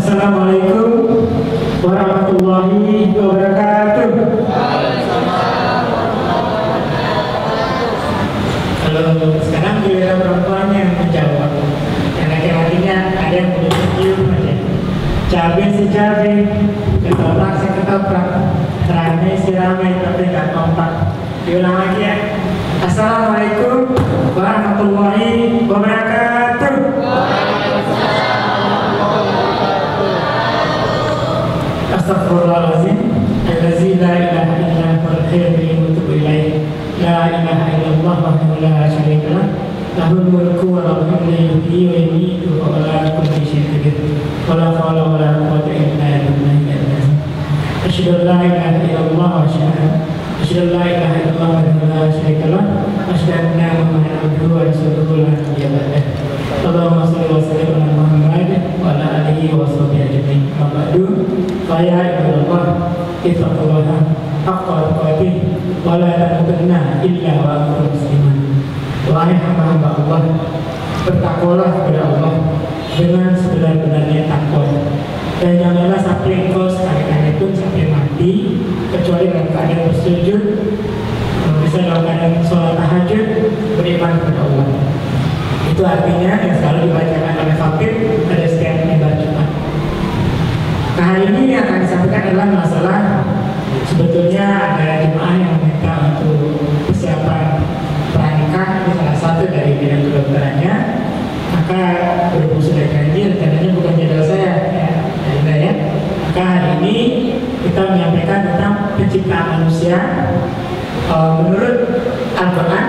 Assalamualaikum warahmatullahi wabarakatuh. Kalau sekarang giliran perempuan yang menjawab, yang laki-lakinya ada yang punya cium aja. Cabai si cabai, ketoprak si ketoprak, ramai si ramai, tapi nggak kompak. Diulang lagi ya. Assalamualaikum warahmatullahi wabarakatuh. Astagfirullahaladzim. Allazi la ilaha illa huwal hayyul qayyum. La ilaha illallah wahdahu la syarika lah. Lahul mulku wa lahul hamdu yuhyi wa yumiitu wa huwa ala kulli syai'in qadir. Wa la hawla wa la quwwata illa billah. Asyhadu an la ilaha illallah wa asyhadu an la ilaha illallah wahdahu la syarika lah. Asyhadu anna Muhammadan abduhu wa rasuluhu la nabiyya ba'dahu. Allahumma shalli wa sallim ala Muhammad wa ala alihi wa sahbihi ajma'in. Amma ba'du. Fa ya ibadallah, ittaqullaha haqqa tuqatih wa la tamutunna illa wa antum muslimun. Wahai hamba-hamba Allah, bertakwalah kepada Allah dengan sebenar-benarnya takwa, dan janganlah sampai engkau sekali-kali pun sampai mati kecuali dalam keadaan bersujud, bisa dalam keadaan sholat tahajud, beriman kepada Allah. Itu artinya yang selalu dibacakan oleh khatib pada setiap mimbar Jumat. Nah, hari ini yang akan disampaikan adalah masalah sebetulnya ada jemaah yang meminta untuk persiapan pranikah, ini salah satu dari bidang kedokterannya. Maka berhubung sudah janji, rencananya bukan jadwal saya ya. Maka hari ini kita menyampaikan tentang penciptaan manusia menurut Al-Quran,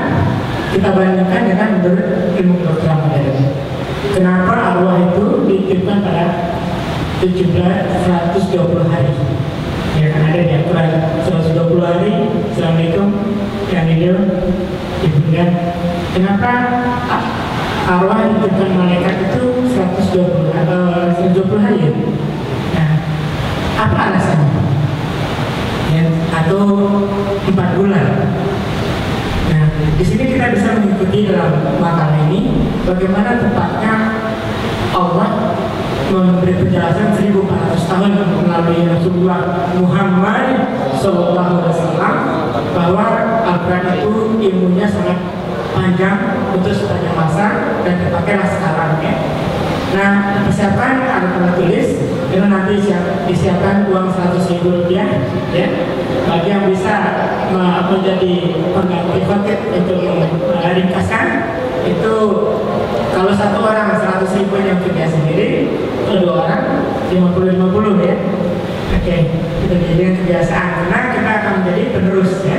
kita bandingkan dengan menurut ilmu kedokteran modern. Kenapa arwah itu dititipkan pada 120 hari? Ya kan ada di Al-Quran 120 hari. Assalamualaikum yang video ibunda. Kenapa arwah dititipkan malaikat itu 120 hari ya? Nah, apa alasannya? Ya, atau 4 bulan? Nah, di sini kita bisa mengikuti dalam makalah ini bagaimana tepatnya Allah memberi penjelasan 1400 tahun melalui Rasulullah Muhammad SAW bahwa Al-Quran itu ilmunya sangat panjang untuk sepanjang masa dan terpakailah sekarang ya. Nah, persiapan alat tulis itu nanti disiapkan uang 100.000 rupiah ya, bagi yang bisa menjadi pengganti khotib untuk meringkaskan itu. Kalau satu orang 100.000 yang kerja sendiri, kalau 2 orang 50-50 ya. Oke, kita jadikan kebiasaan karena kita akan menjadi penerus ya.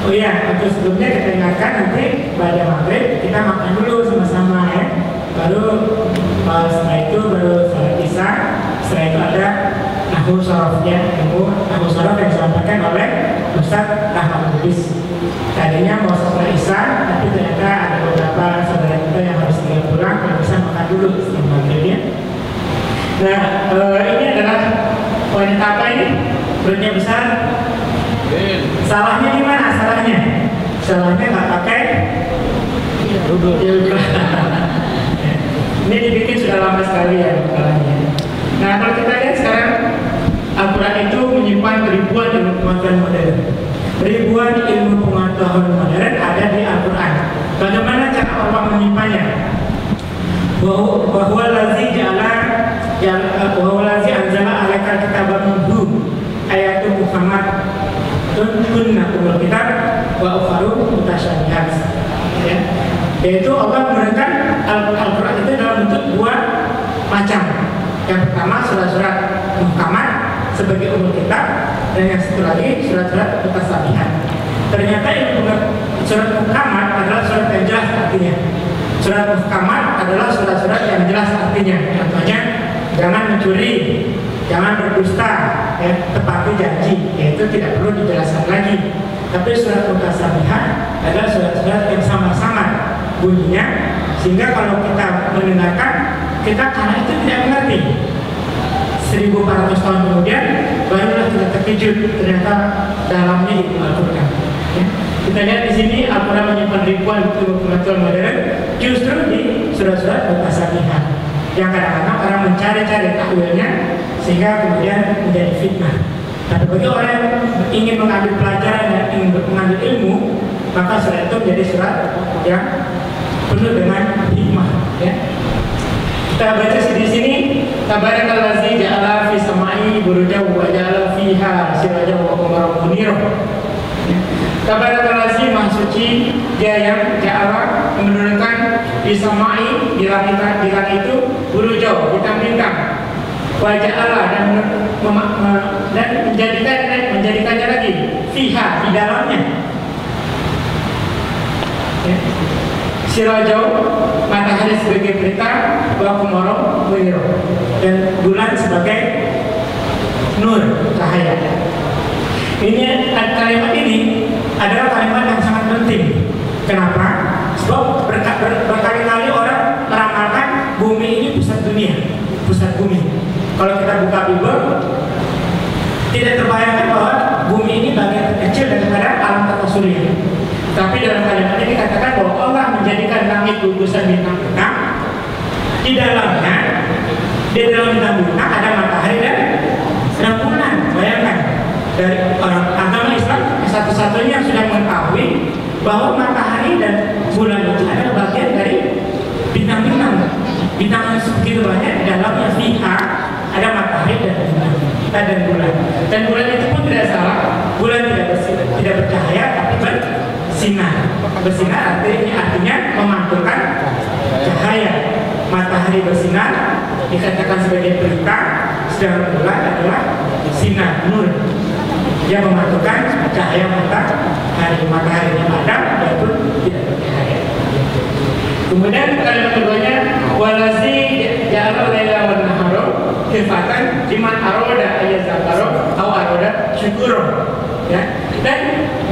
Oh iya, untuk sebelumnya kita ingatkan nanti pada maghrib kita makan dulu sama-sama ya. Baru setelah itu baru sholat isya. Setelah itu ada nahwu sharafnya, nahwu sharaf yang disampaikan oleh Ustaz Ahmad Lubis. Tadinya mau setelah isya, tapi ternyata ada beberapa saudara kita yang harus tinggal pulang, kalau bisa makan dulu setelah maghribnya. Nah, ini adalah wanita apa ini? Perutnya besar. Salahnya di mana? Salahnya nggak pakai filter. Ini dibikin sudah lama sekali ya makalahnya. Nah, kalau kita lihat sekarang Al-Quran itu menyimpan ribuan ilmu pengetahuan modern. Ribuan ilmu pengetahuan modern ada di Al-Quran. Bagaimana cara Allah menyimpannya? Bahwa lazi ja'ala bahwa lazi anzala alaikal kitaba minhu ayatu Muhammad kunna kumul kitab wa ukharu mutasyabihat ya. Yaitu Allah memberikan Al-Quran itu dalam bentuk 2 macam. Yang pertama surat-surat muhkamat sebagai umul kitab, dan yang satu lagi surat-surat mutasyabihat. Ternyata surat muhkamat adalah surat yang jelas artinya. Surat muhkamat adalah surat-surat yang jelas artinya. Contohnya jangan mencuri, jangan berdusta, ya, tepati janji, yaitu tidak perlu dijelaskan lagi. Tapi surat mutasyabihat adalah surat-surat yang sama-sama bunyinya, sehingga kalau kita mendengarkan, kita karena itu tidak mengerti. 1400 tahun kemudian barulah kita terkejut ternyata dalamnya itu Al-Quran ya. Kita lihat di sini Al-Quran menyimpan ribuan ilmu pengetahuan modern justru di surat-surat mutasyabihat. yang kadang-kadang orang mencari-cari takwilnya sehingga kemudian menjadi fitnah. Tapi bagi orang yang ingin mengambil pelajaran dan ingin mengambil ilmu, maka surat itu menjadi surat yang penuh dengan hikmah. Ya. Kita baca di sini, Tabarakallazi ja'ala fi samai burujan wa ja'ala fiha sirajan wa qamaran munira. Tabarakallazi maha suci dia yang ja'ala menurunkan di samai di langit itu burujan bintang-bintang. Wa ja'ala dan menjadikannya lagi fiha di dalamnya. Ya. Sirajau matahari sebagai pelita, wa qamaran munira, dan bulan sebagai nur cahaya. Ini kalimat ini adalah kalimat yang sangat penting. Kenapa? Sebab berkali-kali orang meramalkan bumi ini pusat dunia, pusat bumi. Kalau kita buka Bible, tidak terbayangkan bahwa bumi ini bagian terkecil daripada alam tata surya. Tapi dalam kalimat ini dikatakan bahwa Allah menjadikan langit gugusan bintang-bintang. Di dalam bintang-bintang ada matahari dan bulan. Bayangkan, dari orang agama Islam satu-satunya yang sudah mengetahui bahwa matahari dan bulan itu adalah bagian dari bintang-bintang. Bintang yang segitu banyak, di dalamnya fiha ada matahari dan bulan. Dan bulan itu pun tidak salah. Bulan tidak bercahaya, tapi bersinar. Bersinar artinya memantulkan cahaya. Matahari bersinar dikatakan sebagai pelita, sedangkan bulan adalah sinar, nur, yang memantulkan cahaya matahari. Mataharinya padam, dan pun tidak bercahaya. Kemudian kalimat keduanya, walazi ja'ala laila wan nahara khilfatan liman aroda ayazakaro atau aroda syukuro. Ya. Dan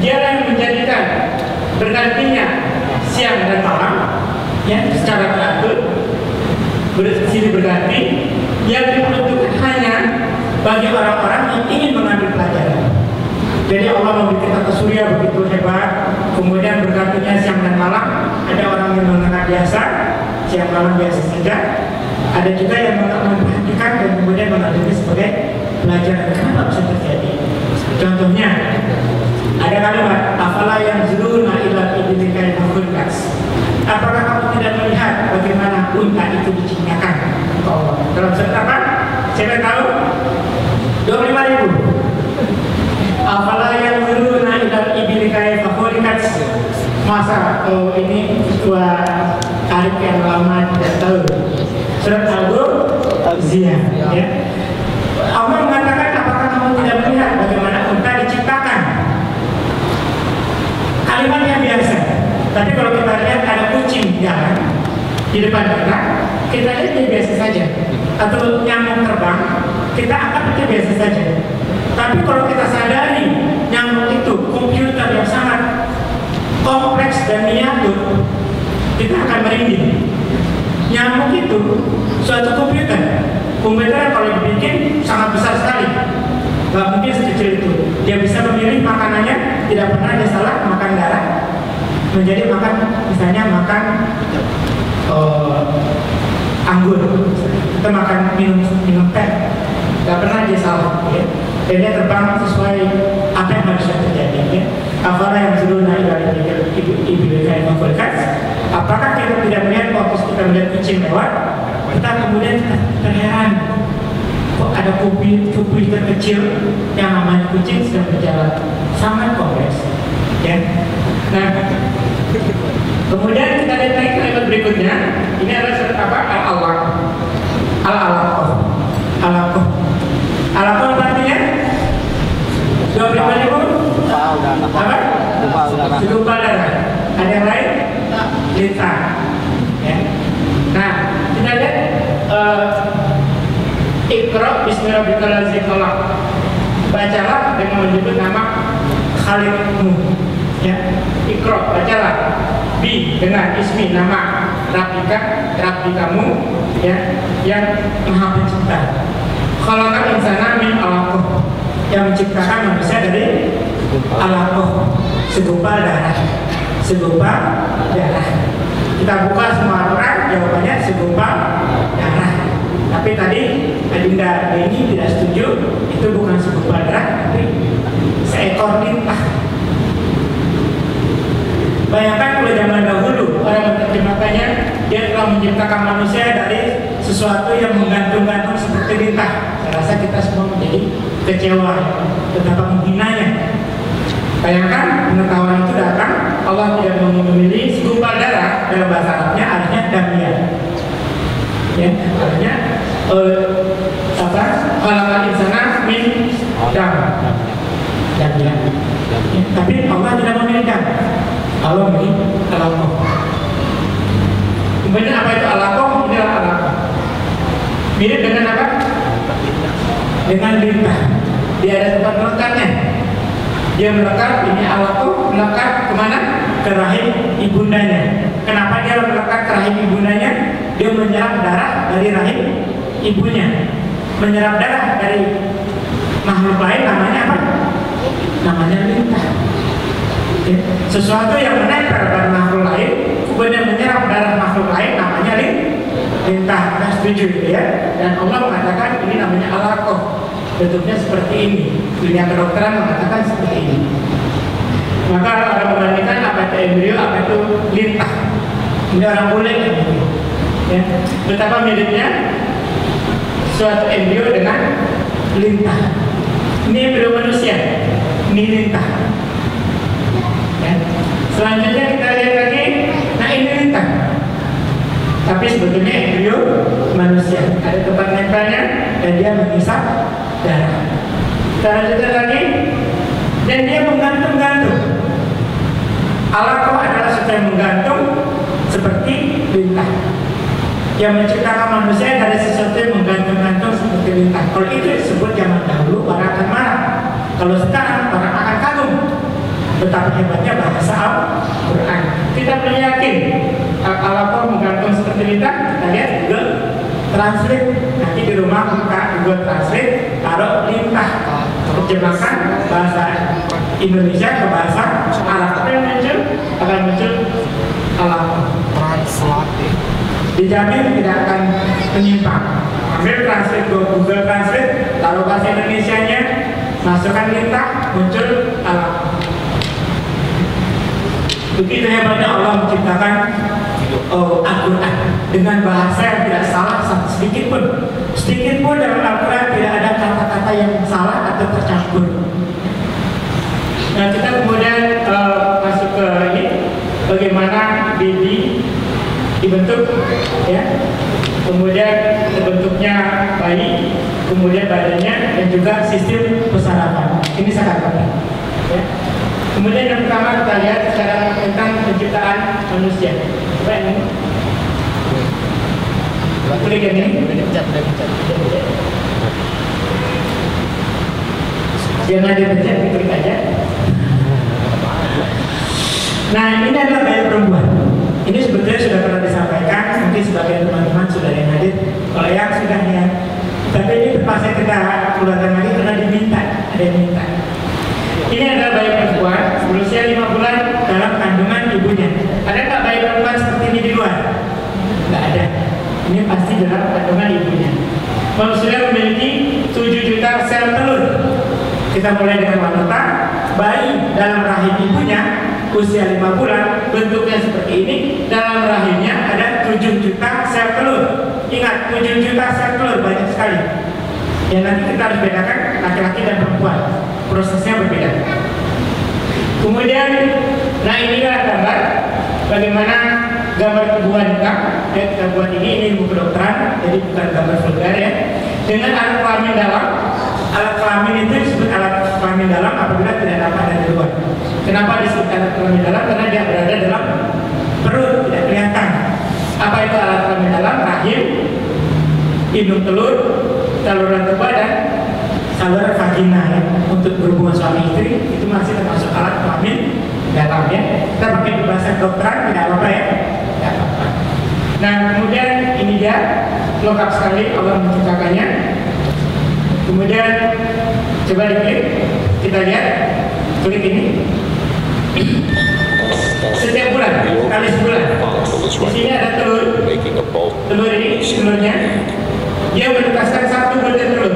dia yang menjadikan bergantinya siang dan malam, ya, secara teratur silih berganti, yang diperuntukkan hanya bagi orang-orang yang ingin mengambil pelajaran. Jadi Allah membuat tata surya begitu hebat, kemudian bergantinya siang dan malam. Ada orang yang mengenal biasa, siang malam biasa saja. Ada juga yang memperhatikan dan kemudian mengambilnya sebagai pelajaran. Kenapa bisa terjadi? Contohnya, ada kalimat afala yang zuruna ila ibnikai mahulkas. Apakah kamu tidak melihat bagaimana unta itu diciptakan Allah? Dalam surat apa? Siapa tahu? 25.000. Afala yang zuruna ila ibnikai mahulkas. Masa ini ketua tarik yang lama tidak tahu. Surat Al-Ziyah, ya. Allah mengatakan, apakah kamu tidak melihat bagaimana unta diciptakan? Kalimat yang biasa. Tapi kalau kita lihat ada kucing jalan di depan kita lihat dia biasa saja. Atau nyamuk terbang, kita anggap itu biasa saja. Tapi kalau kita sadari nyamuk itu komputer yang sangat kompleks dan miniatur, kita akan merinding. Nyamuk itu suatu komputer. Komputer kalau dibikin sangat besar sekali, nggak mungkin sekecil itu. Dia bisa memilih makanannya, tidak pernah dia salah makan darah, menjadi makan, misalnya makan anggur, kita makan minum teh, nggak pernah dia salah. Ya. Dan dia terbang sesuai apa yang harus terjadi. Ya. Afala yang zuruna ila ibnikai mahulkas. Apakah kita tidak melihat waktu kita melihat kucing lewat, kita kemudian terheran, kok ada komputer kecil yang namanya kucing sedang berjalan, sangat kompleks. Ya. Nah, kemudian kita lihat lagi kalimat berikutnya. Ini adalah surat apa? Al-Alaq. Al-Alaq. Al-Alaq. Al-Alaq artinya 25.000. Apa? Segumpal darah. Ada yang lain? Lintang. Ya. Nah, kita lihat Iqra bismillahirrahmanirrahim. Bacalah dengan menyebut nama Khalidmu. Ya. Iqra, bacalah. Bi dengan ismi nama Rabbi kamu, ya, yang Maha Pencipta. Khalaqal insana min 'alaq. Yang menciptakan manusia dari alaqah, segumpal darah. Segumpal darah. Kita buka semua Al-Quran, jawabannya segumpal darah. atau lintah. Bayangkan kalau zaman dahulu orang menerjemahkannya, dia telah menciptakan manusia dari sesuatu yang menggantung-gantung seperti lintah. Saya rasa kita semua menjadi kecewa, betapa menghinanya. Bayangkan pengetahuan itu datang, Allah tidak memilih segumpal darah, dalam bahasa Arabnya artinya damia. Ya, artinya khalaqal insana min dam. Damia. Ya, tapi Allah tidak memilih dam. Allah ini alakoh. Kemudian apa itu alakoh? Ini adalah alakoh. Mirip dengan apa? Dengan lintah. Dia ada tempat melekatnya. Dia melekat, ini alakoh melekat kemana? Ke rahim ibundanya. Kenapa dia melekat ke rahim ibundanya? Dia menyerap darah dari rahim ibunya. Menyerap darah dari makhluk lain namanya apa? Namanya lintah. Sesuatu yang menempel pada makhluk lain kemudian menyerap darah makhluk lain namanya lintah. Kita setuju ya? Dan Allah mengatakan ini namanya alakoh. Bentuknya seperti ini. Dunia kedokteran mengatakan seperti ini. Maka orang membandingkan apa itu embrio, apa itu lintah. Ini orang bule ya. Betapa miripnya suatu embrio dengan lintah. Ini embrio manusia, ini lintah. Ya. Selanjutnya kita lihat lagi, nah ini lintah. Tapi sebetulnya embrio manusia ada tempat nempelnya dan dia menghisap darah. Kita lanjutkan lagi, dan dia menggantung-gantung. Alakoh adalah sesuatu yang menggantung seperti lintah. Yang menciptakan manusia dari sesuatu yang menggantung-gantung seperti lintah. Kalau itu disebut zaman dahulu, orang akan marah. Kalau sekarang orang akan kagum betapa hebatnya bahasa Al-Quran. Kita perlu yakin alakoh menggantung seperti lintah. Kita lihat Google Translate. Nanti di rumah buka Google Translate, taruh lintah, terjemahkan bahasa Indonesia ke bahasa Arab. Apa yang muncul? Akan muncul alakoh. Dijamin tidak akan menyimpang. Ambil translate Google Translate, taruh bahasa Indonesianya, masukkan lintah, muncul alakoh. Begitu hebatnya Allah menciptakan Al-Quran dengan bahasa yang tidak salah sedikit pun dalam Al-Quran tidak ada kata-kata yang salah atau tercampur. Nah, kita kemudian masuk ke ini, bagaimana bibi dibentuk, ya. Kemudian bentuknya bayi, kemudian badannya, dan juga sistem persarafan. Ini sangat penting, ya. Kemudian yang pertama kita lihat sekarang tentang penciptaan manusia. Coba ini. Klik ini. Jangan dipencet, klik aja. Nah, ini adalah bayi perempuan. Ini sebetulnya sudah pernah disampaikan, mungkin sebagian teman-teman sudah yang hadir. Kalau yang sudah ya, tapi ini terpaksa kita keluarkan lagi karena diminta, ada yang minta. Ini adalah bayi perempuan berusia 5 bulan dalam kandungan ibunya. Ada nggak bayi perempuan seperti ini di luar? Nggak ada. Ini pasti dalam kandungan ibunya. Manusia memiliki 7 juta sel telur. Kita mulai dengan wanita, bayi dalam rahim ibunya usia 5 bulan, bentuknya seperti ini. Dalam rahimnya ada 7 juta sel telur. Ingat, 7 juta sel telur banyak sekali. Ya, nanti kita harus bedakan laki-laki dan perempuan. Prosesnya berbeda. Kemudian, nah inilah gambar bagaimana gambar tubuh wanita. Kita buat ini ilmu kedokteran, jadi bukan gambar vulgar ya. Dengan alat kelamin dalam. Alat kelamin itu disebut alat kelamin dalam apabila tidak dapat dari luar. Kenapa disebut alat kelamin dalam? Karena dia berada dalam perut, tidak kelihatan. Apa itu alat kelamin dalam? Rahim, indung telur, saluran tuba, dan saluran vagina ya. Untuk berhubungan suami istri itu masih termasuk alat kelamin dalam ya. Kita pakai bahasa kedokteran tidak apa-apa ya. Tidak apa-apa. Nah, kemudian ini dia lengkap sekali Allah menciptakannya. Kemudian coba diklik, kita lihat, klik ini. Setiap bulan, kali sebulan. Di sini ada telur. Telur ini, telurnya, dia menetaskan 1 butir telur.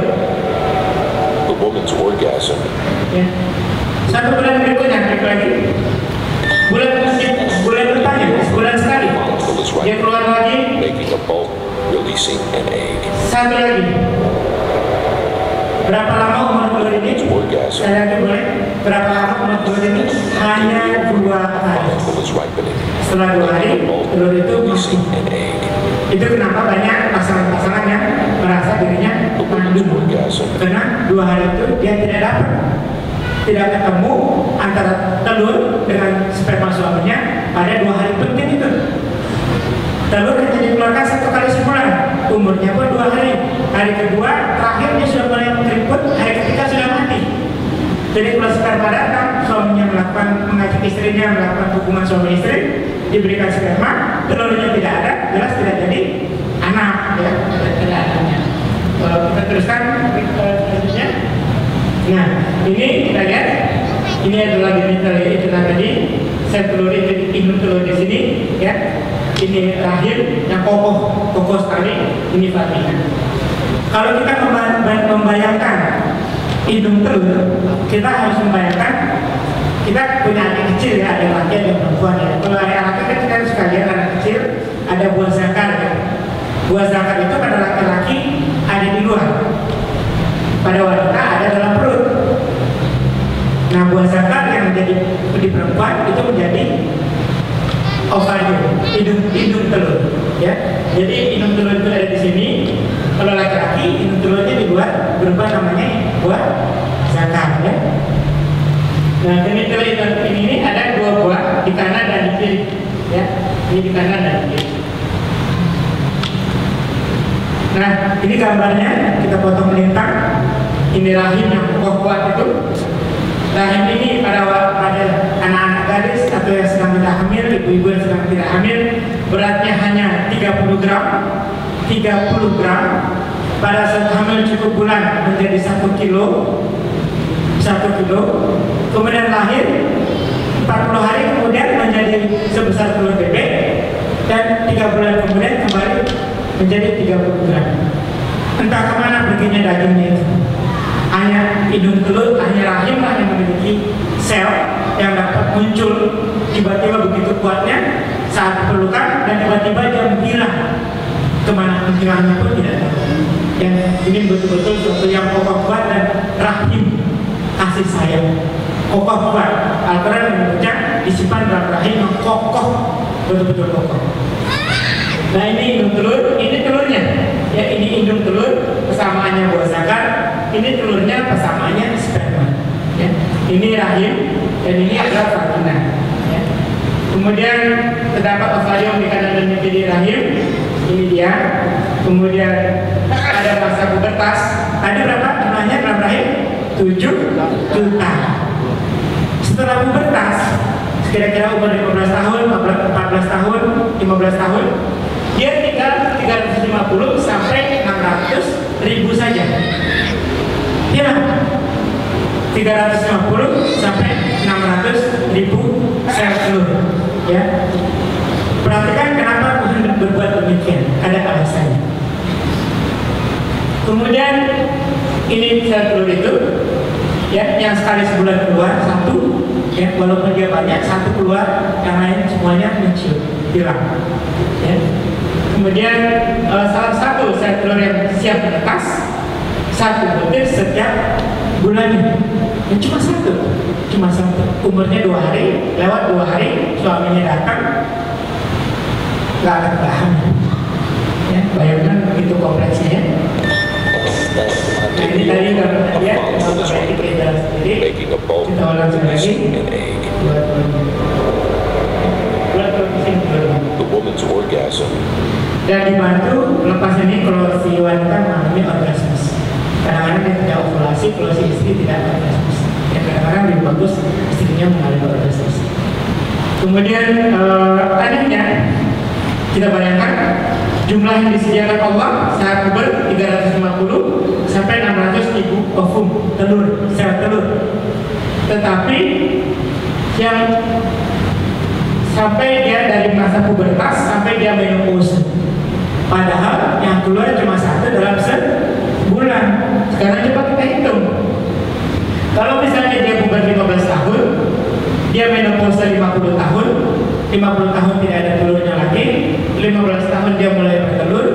Woman's orgasm. Ya. 1 Satu bulan berikutnya klik lagi. Bulan depannya sebulan sekali dia keluar lagi. Satu lagi. Berapa lama umur telur ini? Saya lagi boleh. Berapa lama umur telur ini? Hanya 2 hari. Setelah 2 hari telur itu mati. Itu kenapa banyak pasangan-pasangan yang merasa dirinya mandul, karena 2 hari itu dia tidak ketemu antara telur dengan sperma suaminya pada 2 hari penting itu. Telur hanya dikeluarkan 1 kali sebulan, umurnya pun 2 hari. Hari kedua terakhir dia sudah mulai keriput, hari ketiga sudah mati. Jadi kalau sperma datang, suaminya mengajak istrinya melakukan hubungan suami istri, diberikan sperma, telurnya tidak ada, jelas tidak jadi anak, ya, tidak adanya. Kalau kita teruskan selanjutnya. Nah, ini kita lihat, ini adalah genital itu tadi. Saya teluri jadi induk telur di sini, ya. Ini rahim yang kokoh sekali. Ini vagina. Kalau kita membayangkan induk telur, kita harus membayangkan kita punya anak kecil, ya, ada laki ada perempuan, ya. Kalau ada laki kan kita suka lihat anak kecil ada buah zakar, ya. Buah zakar itu pada laki-laki ada di luar, pada wanita ada dalam perut. Nah, buah zakar yang menjadi di perempuan itu menjadi ovarium, indung telur, ya. Jadi indung telur itu ada di sini. Kalau laki-laki indung telurnya di luar, berubah namanya buah zakar, ya. Nah, genital ini ada 2 buah di kanan dan di kiri, ya. Ini di kanan dan di kiri. Nah, ini gambarnya kita potong melintang. Ini rahim yang kuat itu. Rahim ini pada anak-anak gadis atau yang sedang tidak hamil, ibu-ibu yang sedang tidak hamil, beratnya hanya 30 gram. 30 gram. Pada saat hamil cukup bulan menjadi 1 kilo. 1 kilo. Kemudian lahir 40 hari kemudian menjadi sebesar telur bebek, dan 3 bulan kemudian kembali menjadi 30 gram. Entah kemana perginya dagingnya itu. Hanya hidung telur, hanya rahim lah yang memiliki sel yang dapat muncul tiba-tiba begitu kuatnya saat diperlukan, dan tiba-tiba dia menghilang. Kemana menghilangnya pun tidak tahu. Yang ini betul-betul suatu yang kokoh kuat dan rahim kasih sayang kokoh kuat. Al-Quran menyebutnya disimpan dalam rahim yang kokoh, betul-betul kokoh. Nah, ini indung telur, ini telurnya, ya. Ini indung telur, persamaannya buah zakar. Ini telurnya, persamaannya sperma, ya. Ini rahim dan ini adalah vagina, ya. Kemudian terdapat ovarium di kanan dan di kiri rahim. Ini dia. Kemudian ada masa pubertas. Ada berapa jumlahnya dalam rahim? 7 juta. Setelah pubertas, kira-kira umur 15 tahun, 14 tahun, 15 tahun, dia tinggal 350 sampai 600 ribu saja. Ya, 350 sampai 600 ribu sel telur, ya. Perhatikan kenapa Tuhan berbuat demikian, ada alasannya. Kemudian ini sel telur itu, ya, yang sekali sebulan keluar 1, ya, walaupun dia banyak, 1 keluar, yang lain semuanya mencium, hilang, ya. Kemudian salah satu sel telur yang siap menetas 1 butir setiap bulannya. Ya, cuma satu. Umurnya 2 hari, lewat 2 hari suaminya datang, nggak akan tahan. Ya, bayangkan begitu kompleksnya. Nah, ini tadi gambarnya dia, kita sendiri. Kita ulang lagi. Dan dibantu lepas ini kalau si wanita mengalami orgasmus. Kadang-kadang dia tidak ovulasi, kalau si istri tidak orgasmus. Ya, kadang-kadang lebih bagus istrinya mengalami orgasmus. Kemudian tadinya kita bayangkan jumlah yang disediakan Allah saat puber 350 sampai 600 ribu ovum, telur, sel telur. Tetapi yang sampai dia dari masa pubertas sampai dia menopause. Padahal yang keluar cuma 1 dalam sebulan. Sekarang coba kita hitung. Kalau misalnya dia puber 15 tahun, 50 tahun, 50 tahun tidak ada telurnya lagi, 15 tahun dia mulai bertelur,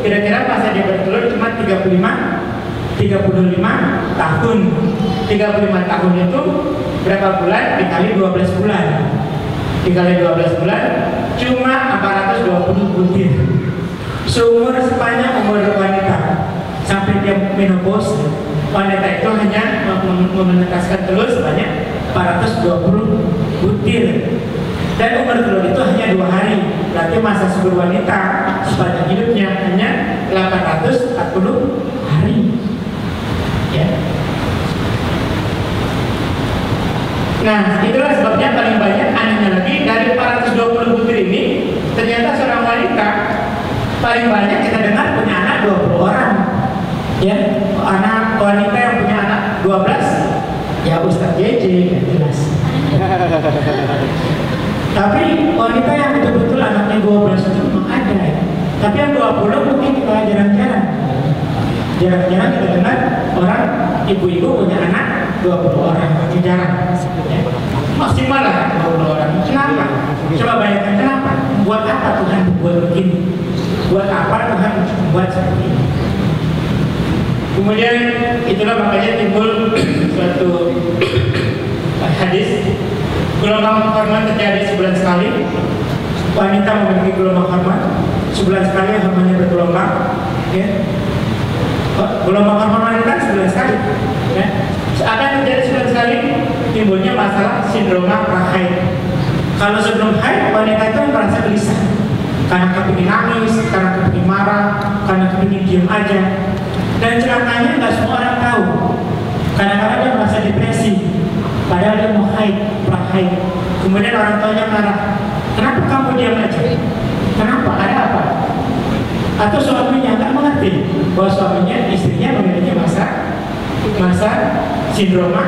kira-kira masa dia bertelur cuma 35 tahun. 35 tahun itu berapa bulan? Dikali 12 bulan. Dikali 12 bulan cuma 420 butir. Seumur sepanjang umur wanita sampai dia menopause, wanita itu hanya menetaskan telur sebanyak 420 butir. Dan umur telur itu hanya 2 hari. Berarti masa subur wanita sepanjang hidupnya hanya 840 hari. Ya. Nah, itulah sebabnya paling banyak, anehnya lagi, dari 420 butir ini ternyata seorang wanita paling banyak kita dengar punya anak 20 orang. Ya, anak wanita yang punya anak 12 ya Ustaz JJ, ya jelas. Tapi wanita yang betul-betul anaknya 12 itu memang ada ya. Tapi yang 20 mungkin kita jarang-jarang. Jarang-jarang kita dengar orang ibu-ibu punya anak 20 orang, masih jarang. Ya. Maksimal lah 20 orang. Kenapa? Coba bayangkan kenapa? Buat apa Tuhan buat begini? Buat apa Tuhan membuat seperti ini? Kemudian itulah makanya timbul suatu hadis, gelombang hormon terjadi sebulan sekali. Wanita memiliki gelombang hormon sebulan sekali, hormonnya bergelombang. Ya. Gelombang hormon wanita sebulan sekali. Ya. Akan terjadi sebulan sekali timbulnya masalah sindroma prahaid. Kalau sebelum haid wanita itu merasa gelisah karena kepingin nangis, karena kepingin marah, karena kepingin diem aja. Dan celakanya nggak semua orang tahu. Kadang-kadang dia merasa depresi, padahal dia mau haid, prahaid. Kemudian orang tuanya marah, kenapa kamu diam aja? Kenapa? Ada apa? Atau suaminya nggak mengerti bahwa suaminya, istrinya memiliki masa sindroma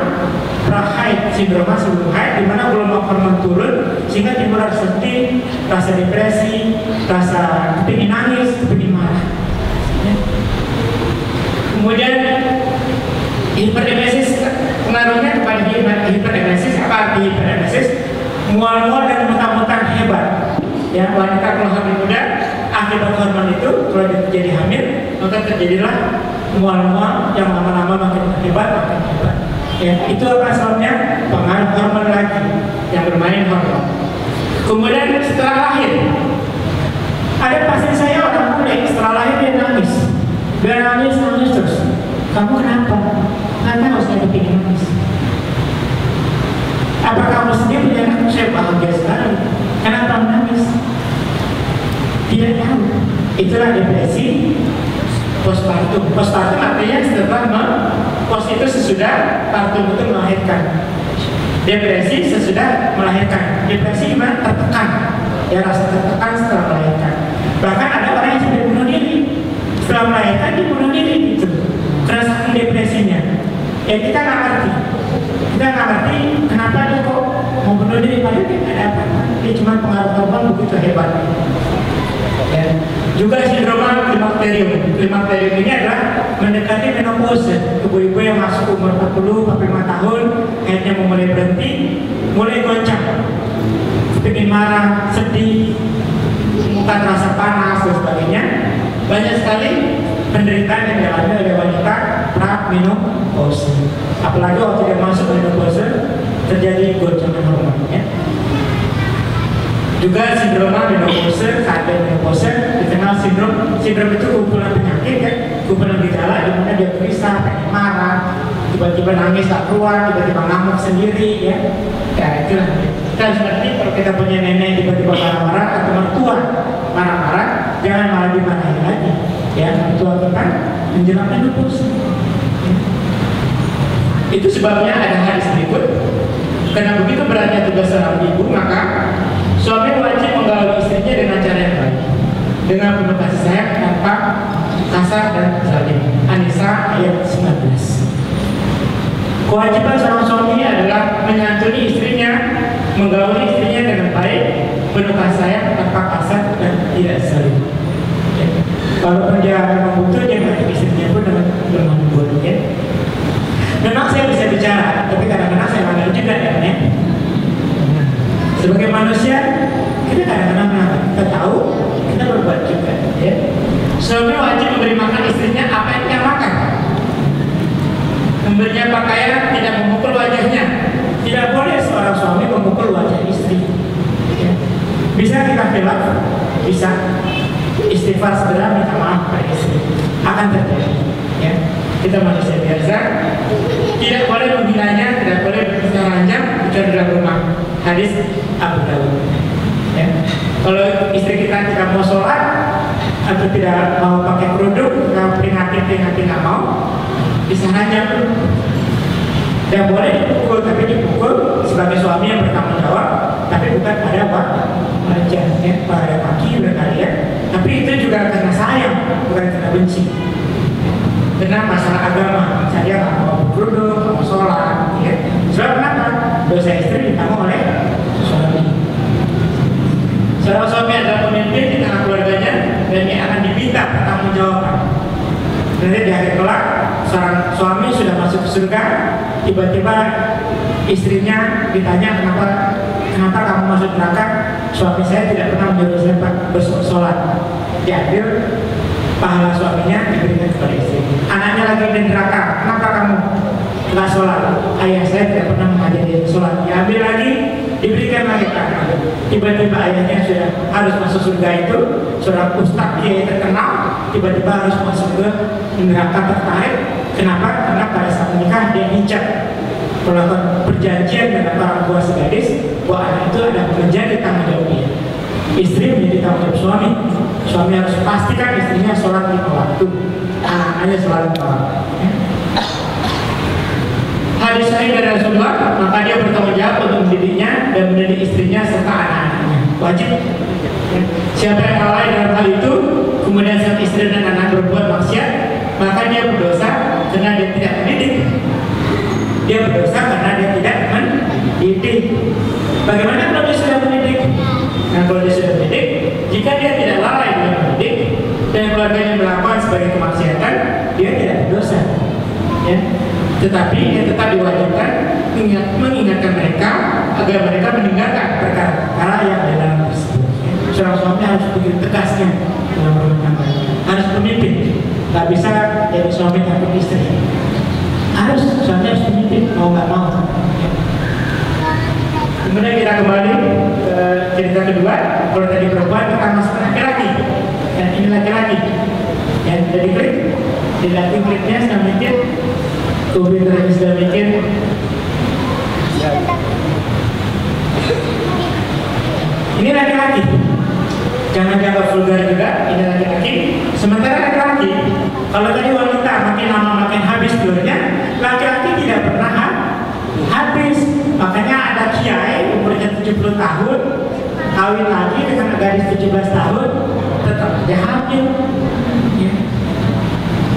prahaid, sindroma sebelum haid, di mana gelombang hormon turun sehingga timbul rasa sedih, rasa depresi, rasa kepingin nangis, kepingin marah. Ya. Kemudian hiperemesis, pengaruhnya kepada hiperemesis. Apa arti hiperemesis? Mual-mual dan muntah-muntah hebat. Ya, wanita kalau hamil muda akibat hormon itu kalau terjadi hamil maka terjadilah mual-mual yang lama-lama makin hebat. Ya, itu apa sebabnya? Pengaruh hormon lagi yang bermain hormon. Kemudian setelah lahir, ada pasien saya orang muda setelah lahir dia nangis. Dia nangis terus. Kamu kenapa? Nggak tahu, saya kepingin nangis. Apa kamu sendiri punya anak? Saya bahagia sekali. Kenapa menangis? Tidak tahu. Itulah depresi postpartum. Postpartum artinya setelah post itu sesudah, partum itu melahirkan. Depresi sesudah melahirkan. Depresi gimana? Tertekan. Ya, rasa tertekan setelah melahirkan. Bahkan ada orang yang sampai bunuh diri. Setelah melahirkan dia bunuh diri gitu. Karena saking depresinya. Ya kita nggak ngerti. Kita nggak ngerti kenapa dia kok mau bunuh diri, padahal dia nggak ada apa-apa. Dia cuma pengaruh hormon begitu hebat. Ya. Juga sindroma klimakterium. Klimakterium ini adalah mendekati menopause. Ibu-ibu yang masuk umur 40-45 tahun, akhirnya mulai berhenti, mulai goncang, ingin marah, sedih, muka terasa panas dan sebagainya. Banyak sekali penderitaan yang dialami oleh wanita pra-menopause. Apalagi waktu dia masuk menopause terjadi goncangan hormon. Ya. Juga sindroma menopause, saat menopause dikenal sindrom itu kumpulan penyakit ya, kumpulan gejala di mana dia gelisah, pengen marah, tiba-tiba nangis tak keluar, tiba-tiba ngamuk sendiri ya. Ya itulah. Kita seperti kalau kita punya nenek tiba-tiba marah-marah atau mertua marah-marah, jangan malah dimarahin lagi. Ya, mertua kita menjelang menopause. Itu sebabnya ada hadis berikut. Karena begitu beratnya tugas seorang ibu, maka suami wajib menggauli istrinya dengan cara yang baik, dengan penuh kasih sayang tanpa kasar dan zalim. An-Nisa ayat 19. Kewajiban seorang suami adalah menyantuni istrinya, menggauli istrinya dengan baik, penuh kasih sayang tanpa kasar dan tidak zalim. Ya. Kalau dia memang butuh, dia menghadapi istrinya pun dengan lemah lembut. Ya. Memang saya bisa bicara, tapi kadang-kadang saya malu juga ya. Sebagai memberi makan istrinya apa yang dia makan, memberinya pakaian, tidak memukul wajahnya. Tidak boleh seorang suami memukul wajah istri. Ya. Bisa kita khilaf, bisa istighfar segera minta maaf pada istri, akan terjadi. Ya. Kita manusia biasa, tidak boleh menghinanya, tidak boleh berbicara ranjang kecuali dalam rumah. Hadis Abu Dawud. Ya. Kalau istri kita tidak mau sholat atau tidak mau pakai kerudung, kita peringatin nggak mau, bisa ranjang. Tidak boleh dipukul, tapi dipukul sebagai suami yang bertanggung jawab, tapi bukan pada wajah, ya, pada kaki berkali ya. Tapi itu juga karena sayang, bukan karena benci. Karena masalah agama, saya nggak mau berkerudung, nggak mau sholat, ya. Sebab kenapa? Dosa istri ditanggung oleh suami. Seorang suami adalah pemimpin di tengah keluarganya dan dia akan diminta pertanggungjawaban. Nanti di hari kelak, seorang suami sudah masuk ke surga, tiba-tiba istrinya ditanya kenapa kamu masuk neraka? Suami saya tidak pernah menyuruh saya bersolat. Diambil pahala suaminya diberikan kepada istri. Anaknya lagi di neraka, kenapa kamu nggak sholat? Ayah saya tidak pernah mengajari sholat. Diambil lagi, diberikan lagi pahala. Tiba-tiba ayahnya sudah harus masuk surga itu, seorang ustaz kiai terkenal, tiba-tiba harus masuk ke neraka tertarik. Kenapa? Karena pada saat menikah dia hijab, melakukan perjanjian dengan orang tua si gadis bahwa anak itu ada menjadi tanggung jawab dia. Istri menjadi tanggung jawab suami. Suami harus pastikan istrinya sholat 5 waktu, anaknya sholat 5 waktu. Hadis sahih dari Rasulullah, maka dia bertanggung jawab untuk mendidiknya dan mendidik istrinya serta anak-anaknya. Wajib. Siapa yang lalai dalam hal itu, kemudian saat istri dan anak berbuat maksiat, maka dia berdosa karena dia tidak mendidik. Dia berdosa karena dia tidak mendidik. Bagaimana kalau dia sudah mendidik? Nah, kalau dia sudah mendidik, jika dia tidak lalai dalam mendidik dan keluarganya melakukan sebagai kemaksiatan, dia tidak berdosa. Ya. Tetapi dia tetap diwajibkan mengingatkan mereka agar mereka meninggalkan perkara-perkara yang ada dalam tersebut. Seorang suami harus begitu tegasnya dalam rumah tangga, harus pemimpin. Tak bisa jadi suami takut istri. Harus suami harus pemimpin, mau nggak mau. Kemudian kita kembali ke cerita kedua. Kalau tadi perempuan, kita masuk ke laki-laki. Dan ini laki-laki. Yang jadi klik, dilatih kliknya saya mikir, komputer sudah mikir. Ini laki-laki. Jangan dianggap vulgar juga. Ini laki-laki. Sementara laki-laki, kalau tadi wanita makin lama makin habis telurnya, laki-laki tidak pernah habis. Makanya ada kiai umurnya 70 tahun kawin lagi dengan gadis 17 tahun tetap dia hamil. Ya.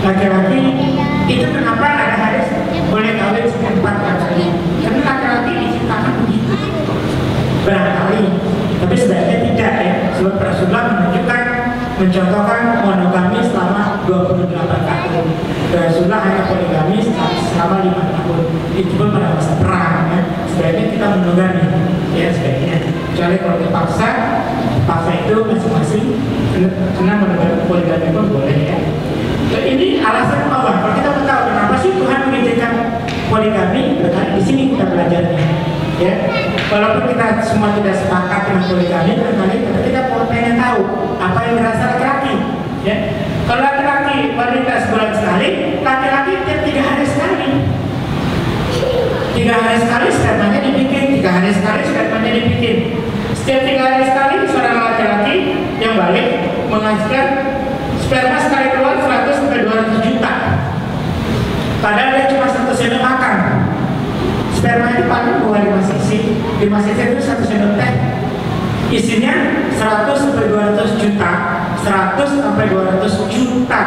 Laki-laki itu kenapa ada hadis boleh kawin 4 kali? Karena laki-laki diciptakan begitu barangkali, tapi sebenarnya tidak ya. Sebab Rasulullah menunjukkan, mencontohkan monogami selama 28 tahun. Rasulullah hanya poligami selama 5 tahun. Itu pun pada masa perang ya. Sebaiknya kita monogami ya sebaiknya. Kecuali kalau dipaksa itu masing-masing karena monogami poligami pun boleh ya. Dan ini alasan apa? Kalau kita mau tahu kenapa sih Tuhan mengizinkan poligami, berarti di sini kita belajarnya. Ya, walaupun kita semua tidak sepakat dengan poligami, tapi kita pengen tahu apa yang dirasa laki-laki. Ya, kalau laki-laki wanita sebulan sekali, laki-laki tiap 3 hari sekali. 3 hari sekali spermanya dibikin, 3 hari sekali spermanya dibikin. Setiap 3 hari sekali seorang laki-laki yang balik menghasilkan sperma sekali keluar 100 sampai 200 juta. Padahal dia cuma 1 sendok makan. Sperma itu paling 5 cc. 5 cc itu 1 sendok teh. Isinya 100 sampai 200 juta. 100 sampai 200 juta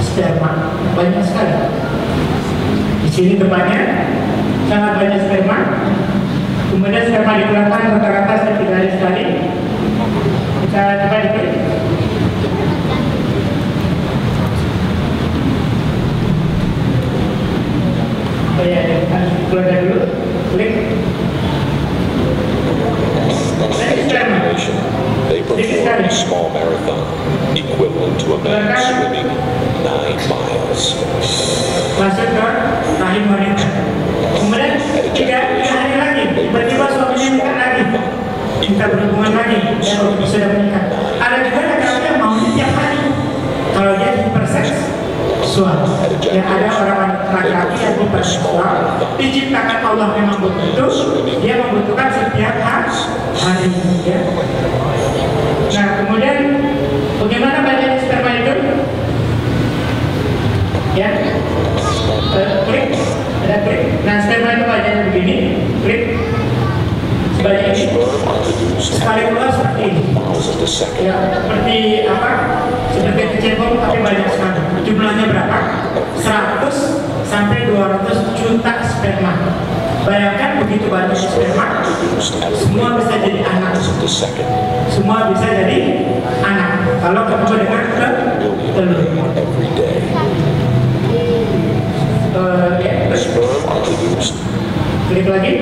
sperma. Banyak sekali. Di sini depannya sangat banyak sperma. Kemudian sperma dikeluarkan rata-rata setiap 3 hari sekali. Kita coba diklik. Oh ya, keluar dulu. Klik. They perform a small marathon, equivalent to a man swimming miles. Masuk ke rahim wanita. Kemudian tiga hari lagi, tiba-tiba suaminya nikah lagi, minta berhubungan lagi, dan sudah menikah. Ada juga laki-laki yang maunya tiap hari. Kalau dia hiperseksual, yang ada orang laki-laki yang hiperseksual, diciptakan Allah memang begitu, dia membutuhkan setiap hari. Ya. Nah, kemudian bagaimana banyaknya sperma itu? Ya, klik, ada klik. Nah, sperma itu banyaknya begini, klik. Sebanyak ini sekali keluar seperti ini ya, seperti apa, seperti kecebong tapi banyak sekali. Jumlahnya berapa? 100 sampai 200 juta sperma. Bayangkan begitu banyak sperma, semua bisa jadi anak. Semua bisa jadi anak kalau ketemu dengan telur. Klik lagi,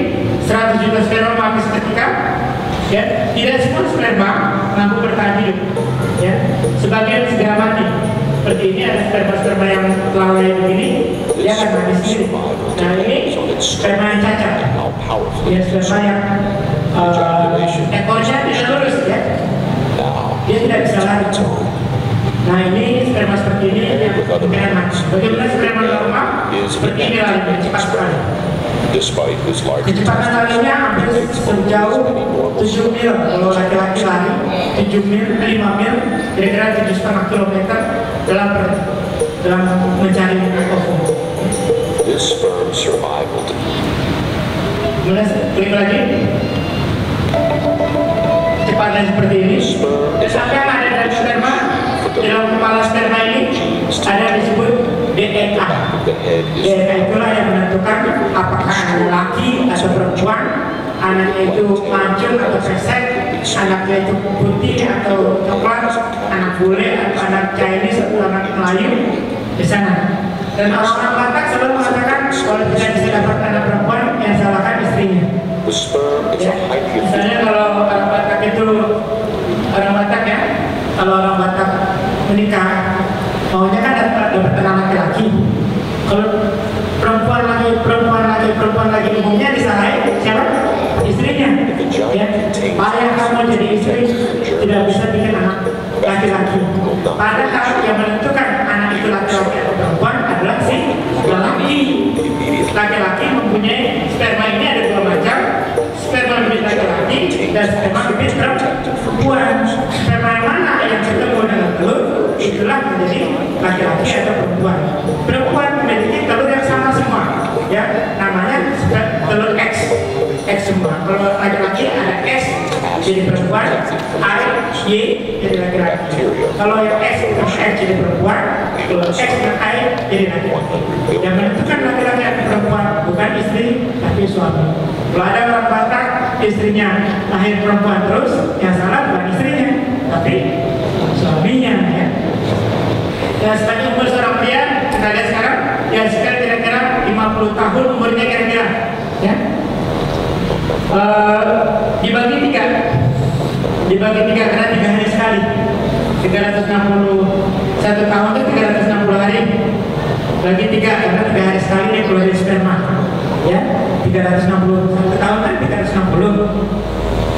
100 juta sperma mati seketika. Ya, tidak semua sperma mampu bertahan hidup. Ya, sebagian segera mati. Seperti ini ada sperma yang lalai begini, dia akan mati sendiri. Nah, ini sperma yang cacat. Ya, sperma yang ekornya tidak lurus, ya. Dia tidak bisa lari. Nah, ini sperma seperti ini yang kemungkinan mati. Bagaimana sperma normal? Seperti ini larinya, cepat sekali. Kecepatan larinya hampir sejauh 7 mil. Kalau laki-laki lari 7 mil, 5 mil, kira-kira 7,5 kilometer dalam mencari ovum. Kemudian klik lagi. Kecepatan seperti ini. Sampai ada dari sperma, dalam kepala sperma ini ada disebut DNA. DNA itulah yang menentukan apakah anak laki atau perempuan, anaknya itu mancung atau pesek, anaknya itu putih atau coklat, anak bule atau anak Chinese atau anak Melayu di sana. Dan orang-orang Batak selalu mengatakan kalau tidak bisa dapat anak perempuan, yang salahkan istrinya. Ya, misalnya kalau orang Batak itu ya, kalau orang Batak menikah, maunya kan dapat anak laki-laki. Kalau perempuan lagi umumnya disalahin siapa? Istrinya. Ya, ayah kamu jadi istri tidak bisa bikin anak laki-laki. Padahal yang menentukan anak itu laki-laki atau perempuan adalah si laki. Laki-laki mempunyai sperma ini ada dua macam, sperma bibit laki-laki dan sperma bibit perempuan. Sperma yang mana yang ketemu dengan telur itulah menjadi laki-laki atau perempuan. Perempuan memiliki telur yang sama semua, ya, namanya telur X semua. Kalau laki-laki ada S jadi perempuan, I, Y jadi laki-laki. Kalau yang X itu X jadi perempuan, kalau X dan I jadi laki-laki. Yang menentukan laki-laki atau perempuan bukan istri tapi suami. Kalau ada orang Batak istrinya lahir perempuan terus, yang salah bukan istrinya tapi suaminya, ya. Ya, sebagai umur seorang pria kita lihat sekarang, ya sekarang kira-kira 50 tahun umurnya kira-kira, ya. Dibagi tiga karena 3 hari sekali. 361 tahun itu 360 hari. Bagi 3 karena 3 hari sekali dia keluarin sperma. Ya, 361 tahun kan 360.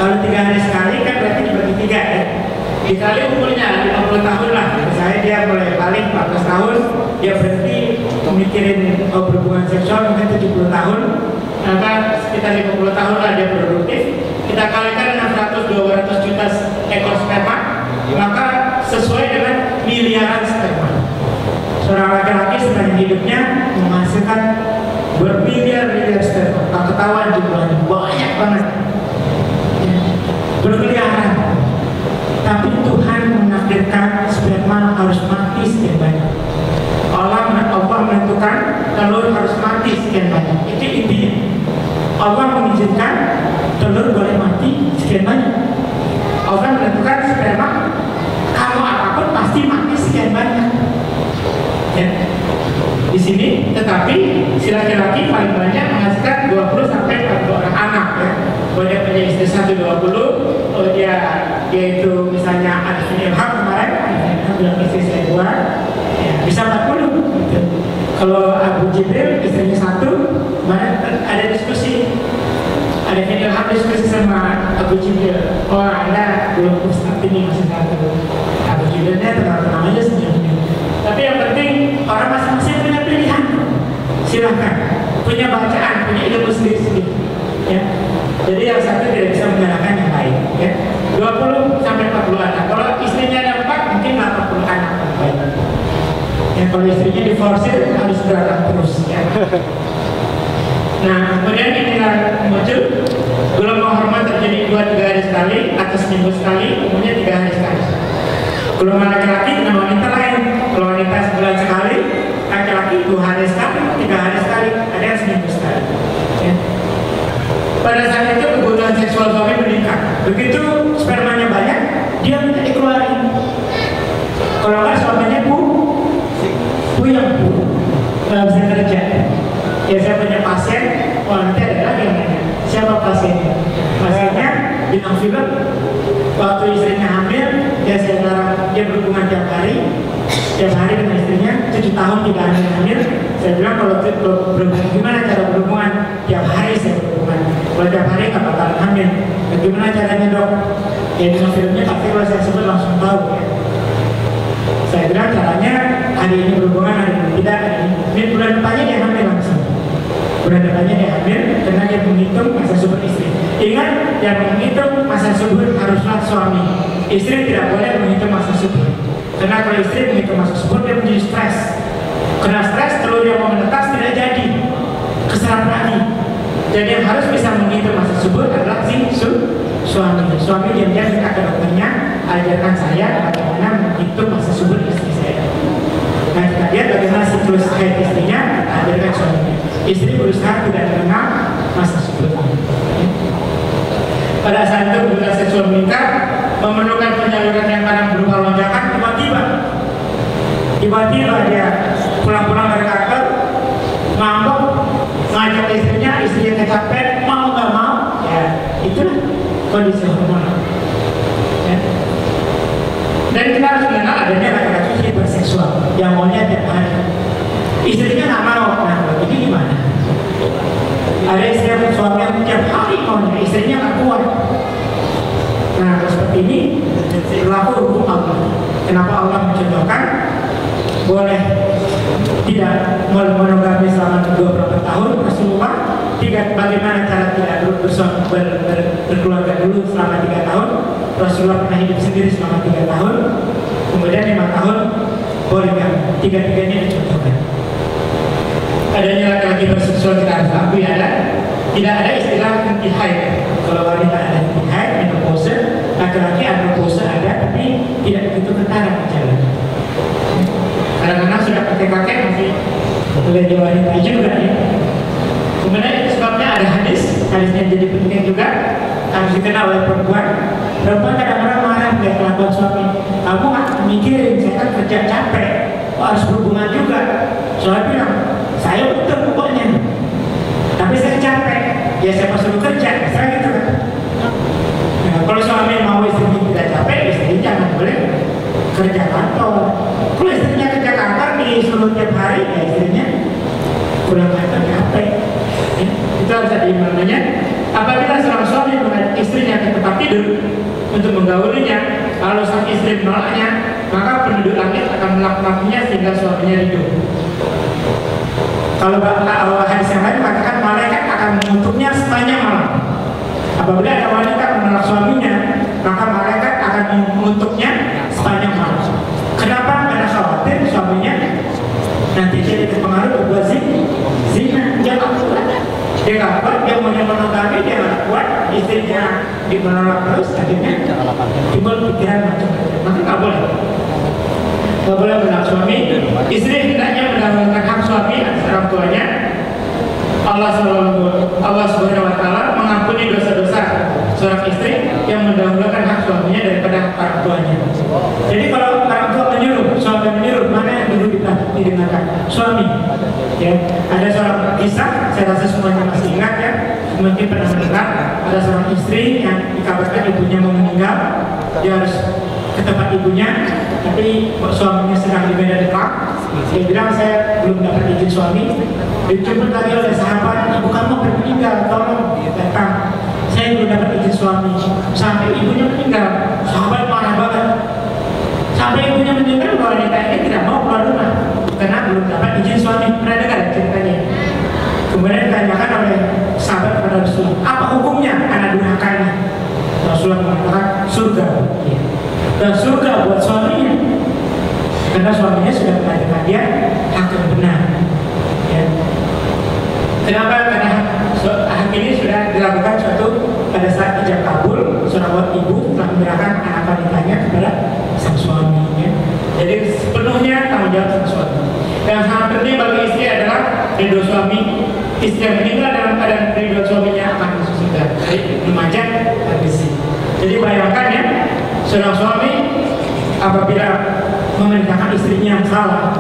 Kalau 3 hari sekali kan berarti dibagi 3, ya. Dikali umurnya 50 tahun lah. Misalnya dia mulai paling 14 tahun, dia berhenti memikirin berhubungan seksual mungkin 70 tahun. Maka sekitar 50 tahun lah dia produktif. Kita kalikan dengan 100-200 juta ekor sperma, maka sesuai dengan miliaran sperma. Seorang laki-laki sepanjang hidupnya menghasilkan bermiliar-miliar sperma. Tak ketahuan jumlahnya, banyak banget, ya, bermiliaran. Tapi Tuhan menakdirkan sperma harus mati sekian banyak. Allah menentukan telur harus mati sekian banyak. Itu intinya. Allah mengizinkan telur boleh mati sekian banyak. Allah menentukan sperma kalau apapun pasti mati sekian banyak. Ya. Di sini, tetapi si laki-laki paling banyak menghasilkan 20 sampai 40 orang anak, ya. Kalau dia punya istri 120, kalau dia itu misalnya ada Ilham kemarin, bilang istri saya 2, ya, bisa 40 gitu. Kalau Abu Jibril istrinya 1, ada diskusi, ada Ilham diskusi sama Abu Jibril, oh Anda belum ustaz ini masih 1. Abu Jibrilnya tenang-tenang aja sebenarnya. Tapi yang penting orang masing-masing punya pilihan, silahkan, punya bacaan, punya ilmu sendiri-sendiri ya. Jadi yang satu tidak bisa menyalahkan yang lain ya. 20 sampai 40 anak. Kalau istrinya ada 4, mungkin 80 anak ya. Kalau istrinya diforsir harus beranak terus ya. Nah kemudian inilah muncul gelombang hormon terjadi 2-3 hari sekali atau seminggu sekali, umumnya 3 hari sekali. Gelombang laki-laki dengan wanita lain. Kalau wanita sebulan sekali, laki-laki 2 hari sekali, 3 hari sekali, ada yang seminggu sekali ya. Pada saat itu kebutuhan seksual suami meningkat. Begitu spermanya banyak, dia minta dikeluarin. Kalau nggak suaminya puyeng, nggak bisa kerja. Ya saya punya pasien, nanti ada lagi yang nanya, siapa pasiennya? Pasiennya bintang film. Waktu istrinya hamil, saya larang dia berhubungan tiap hari dengan istrinya, 7 tahun 3 hari hamil. Saya bilang kalau berhubungan, gimana cara berhubungan? Tiap hari saya berhubungan. Kalau tiap hari nggak bakalan hamil. Bagaimana caranya dok? Ya dengan filmnya pasti kalau saya sebut langsung tahu ya. Saya bilang caranya hari ini berhubungan, hari ini tidak, ini bulan depannya dia hamil langsung. Bulan depannya dia hamil karena dia menghitung masa subur istri. Ingat, yang menghitung masa subur haruslah suami. Istri tidak boleh menghitung masa subur. Karena kalau istri menghitung masa subur dia menjadi stres. Kena stres, telur yang mau menetas tidak jadi, keserap lagi. Jadi yang harus bisa menghitung masa subur adalah si suami. Suami diam-diam minta ke dokternya, ajarkan saya bagaimana menghitung masa subur istri saya. Nah kita lihat bagaimana siklus haid istrinya, ajarkan suaminya. Istri berusaha tidak mengenal masa subur. Pada saat itu kebutuhan seksual meningkat, memerlukan penyaluran yang kadang berupa lonjakan, tiba-tiba dia pulang-pulang dari kantor, ngambek, ngajak istrinya kecapean, mau nggak mau, ya itulah kondisi hormonal. Ya. Dan kita harus mengenal adanya laki-laki hiperseksual yang maunya tiap hari, istrinya nggak mau. Nah ini gimana? Ada istri yang suami yang tiap hari maunya, istrinya nggak kuat. Nah seperti ini berlaku hukum Allah. Kenapa Allah mencontohkan boleh tidak monogami selama 20 tahun? Rasulullah bagaimana cara tidak berkeluarga dulu selama 3 tahun. Rasulullah pernah hidup sendiri selama 3 tahun, kemudian 5 tahun poligami. Tiga-tiganya dicontohkan. Adanya laki-laki berseksual kita harus akui ada. Tidak ada istilah henti haid. Kalau wanita ada henti haid, menopause, laki-laki andropause ada, tapi tidak begitu ketara jalan. Kadang-kadang sudah kakek-kakek masih menjadi wanita juga ya. Kemudian itu sebabnya ada hadisnya jadi penting juga, harus dikenal oleh perempuan. Perempuan kadang-kadang marah melihat kelakuan suami. Kamu nggak mikirin, saya kan kerja capek, harus berhubungan juga. Suami bilang, saya betul pokoknya, tapi saya capek. Ya siapa suruh kerja, saya gitu kan. Nah, kalau suami mau istrinya tidak capek, istrinya jangan boleh kerja kantor. Kalau istrinya kerja kantor disuruh tiap hari, ya istrinya kurang capek. Ya, itu harus ada imannya. Apabila seorang suami mengajak istrinya ke tempat tidur untuk menggaulinya, kalau sang istri menolaknya, maka penduduk langit akan melaknatinya sehingga suaminya ridho. Kalau hadis yang lain mengatakan malaikat akan mengutuknya sepanjang malam. Apabila ada wanita menolak suaminya, maka malaikat akan mengutuknya sepanjang malam. Kenapa? Karena khawatir suaminya nanti jadi terpengaruh berbuat zina. Dia nggak kuat. Dia nggak kuat. Dia mau monogami, dia nggak kuat. Istrinya menolak terus, akhirnya timbul pikiran macam-macam. Maka nggak boleh. Nggak boleh menolak suami. Istri hendaknya mendahulukan hak suami atas orang tuanya. Allah Subhanahu Wa Taala mengampuni dosa-dosa seorang istri yang mendahulukan hak suaminya daripada orang tuanya. Jadi kalau orang tua menyuruh, suami menyuruh, mana yang dulu didengarkan? Suami. Ya, ada seorang kisah, saya rasa semuanya masih ingat ya, mungkin pernah mendengar, ada seorang istri yang dikabarkan ibunya mau meninggal, dia harus ke tempat ibunya, tapi suaminya sedang di medan perang. Dia bilang saya belum dapat izin suami. Dijemput lagi oleh sahabat, ibu kamu meninggal, tolong datang. Saya belum dapat izin suami. Sampai ibunya meninggal, sahabat marah banget. Sampai ibunya meninggal, wanita ini tidak mau keluar rumah karena belum dapat izin suami. Pernah dengar ceritanya? Kemudian ditanyakan oleh sahabat kepada Rasulullah, apa hukumnya anak durhaka ini? Rasulullah mengatakan surga. Dan surga buat suaminya, karena suaminya sudah mengajarkan dia hak yang benar. Ya. Kenapa? Karena hak ini sudah dilakukan suatu pada saat ijab kabul, seorang ibu telah menyerahkan anak wanitanya kepada sang suaminya. Jadi sepenuhnya tanggung jawab sang suami. Dan sangat penting bagi istri adalah ridho suami. Istri yang meninggal dalam keadaan ridho suaminya akan masuk surga. Jadi Majah Al-Bisi. Jadi bayangkan ya, seorang suami apabila memerintahkan istrinya yang salah,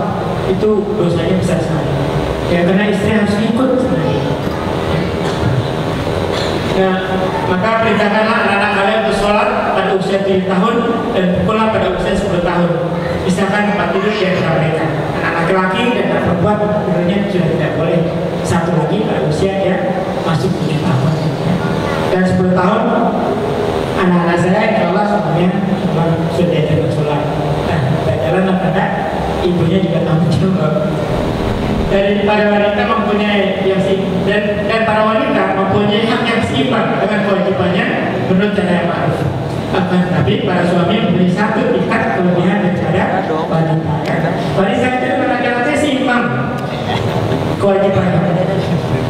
itu dosanya besar sekali. Ya, karena istri harus ikut sebenarnya. Nah, maka perintahkanlah anak-anak kalian bersolat pada usia 7 tahun dan pukullah pada usia 10 tahun. Misalkan tempat tidur di antara mereka. Anak laki-laki dan anak perempuan tidurnya sudah tidak boleh. Satu lagi pada usia dia masuk 7 tahun. Dan 10 tahun anak-anak saya insya Allah semuanya sudah diajar bersolat. Nah, jalan pada ibunya juga tanggung jawab. Dan para wanita mempunyai yang dan para wanita mempunyai hak yang seimbang dengan kewajibannya menurut cara yang ma'ruf. Akan tapi para suami mempunyai satu tingkat kelebihan daripada wanita. Wanita itu dengan laki-laki seimbang kewajibannya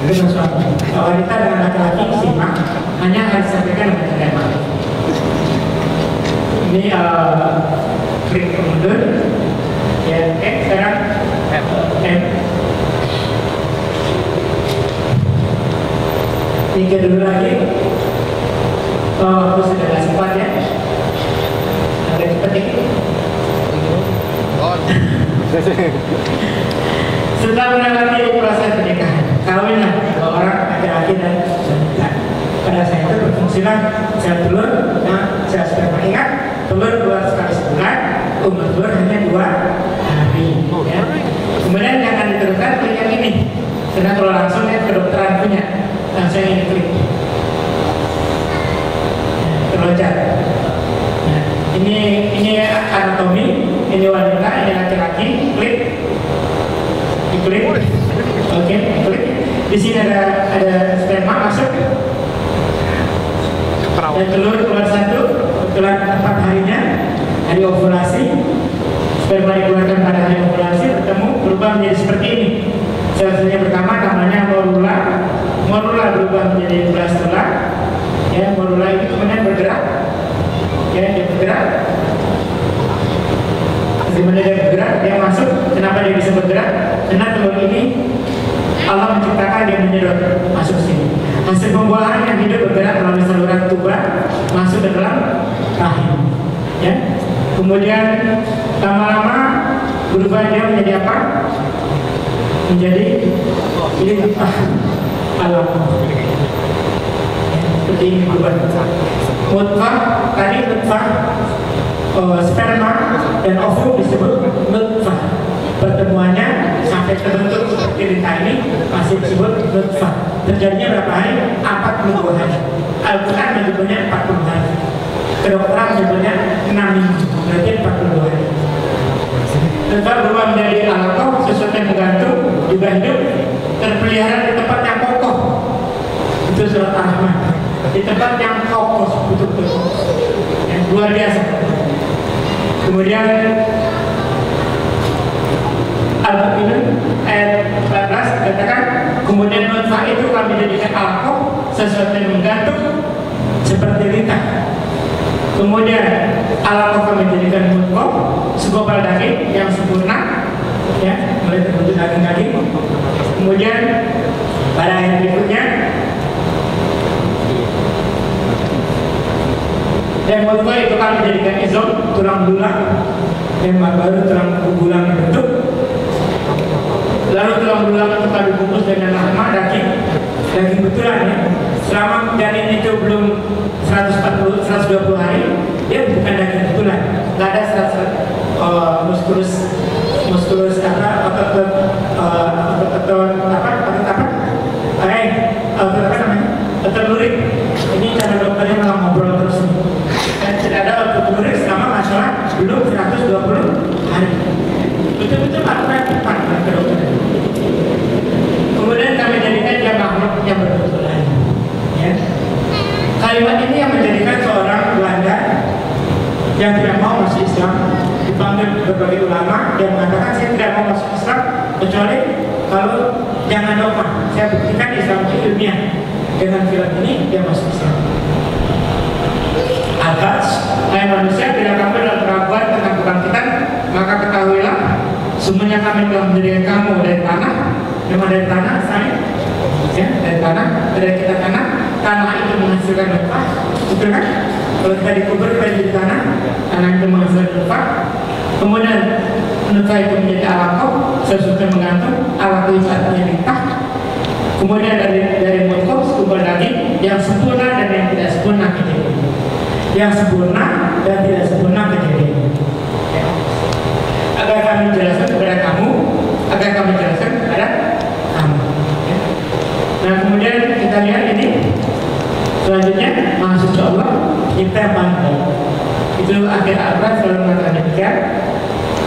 dengan suami. Wanita dengan laki-laki seimbang, hanya harus disampaikan dengan cara yang ma'ruf. Ini klik mundur. Ya, sekarang Mikir dulu lagi. Oh, aku sudah gak sempat ya. Agak cepat dikit. Setelah melewati proses pernikahan, kawinlah dua orang laki-laki dan wanita. Pada saat itu berfungsilah sel telur, sel sperma. Ingat, telur keluar sekali sebulan, umur telur hanya 2 hari. Ya. Kemudian jangan diteruskan klik yang ini, karena kalau langsung ya kedokteran punya. Langsung ini klik, terloncat. Nah, ini anatomi, ini wanita, ini laki-laki. Klik, diklik, oke, klik. Di sini ada sperma masuk, dan telur keluar 1, kebetulan 4 harinya, hari ovulasi. Sperma dikeluarkan pada hari ovulasi, bertemu berubah menjadi seperti ini. Sel-selnya pertama namanya morula. Morula berubah menjadi blastula. Ya, morula itu kemudian bergerak. Ya, dia bergerak. Kemudian dia bergerak, dia masuk. Kenapa dia bisa bergerak? Karena telur ini Allah menciptakan dia menyedot masuk sini. Hasil pembuahan yang hidup bergerak melalui saluran tuba masuk ke dalam rahim. Ya. Kemudian lama-lama berubah dia menjadi apa? Menjadi lintah alam. Seperti ini berubah. Mutfah, tadi mutfah sperma dan ovum disebut nutfah. Pertemuannya sampai terbentuk seperti lintah ini masih disebut nutfah. Terjadinya berapa hari? 42 hari. Al-Quran menyebutnya 40 hari. Kedokteran menyebutnya 6 minggu. Berarti 42 hari. Nutfah berubah menjadi alaqah, sesuatu yang menggantung, juga hidup, terpelihara di tempat yang kokoh. Itu surat Ar-Rahman. Di tempat yang kokoh, betul-betul yang luar biasa. Kemudian Al-Mu'minun ayat 14 katakan, kemudian nutfah itu kami jadikan alaqah, sesuatu yang menggantung seperti lintah. Kemudian alaqah kami jadikan mudghah, segumpal daging yang sempurna, ya, mulai terbentuk daging-daging. Kemudian pada ayat berikutnya, dan mudghah itu kami jadikan izom, tulang belulang, yang baru tulang belulang dibentuk. Lalu tulang belulang itu kami bungkus dengan lahma, daging betulan ya. Selama janin itu belum 120 hari, dia bukan daging betulan, muskulus otot lurik. Ini cara dokternya malah ngobrol terus nih. Dan tidak ada otot lurik selama masalah belum 120 hari. Betul-betul lakukan cepat ke dokter. Kemudian kami jadikan dia makhluk yang berkebetulan. Ya. Kalimat ini yang menjadikan seorang Belanda yang tidak mau masuk Islam dipanggil berbagai ulama yang mengatakan saya tidak mau masuk Islam kecuali kalau jangan dogma. Saya buktikan Islam itu ilmiah. Dengan film ini dia masuk Islam. Atas, hai manusia, tidak kamu dalam keraguan tentang kebangkitan, maka ketahuilah semuanya kami telah menjadikan kamu dari tanah. Memang dari tanah, saya, ya, dari tanah, dari kita tanah itu menghasilkan nafkah, betul kan? Kalau kita dikubur kita jadi tanah itu menghasilkan nafkah. Kemudian nafkah itu menjadi alaqah, sesuatu menggantung, alaqah itu artinya lintah. Kemudian dari mutqah sekumpul daging yang sempurna dan yang tidak sempurna kejadian. Yang sempurna dan tidak sempurna kejadian. Ya. Agar kami jelaskan kepada kamu, Ya. Nah kemudian kita lihat ini selanjutnya mahasiswa Allah kita yang paling baik. Itu akhir Al-Quran selalu mengatakan demikian.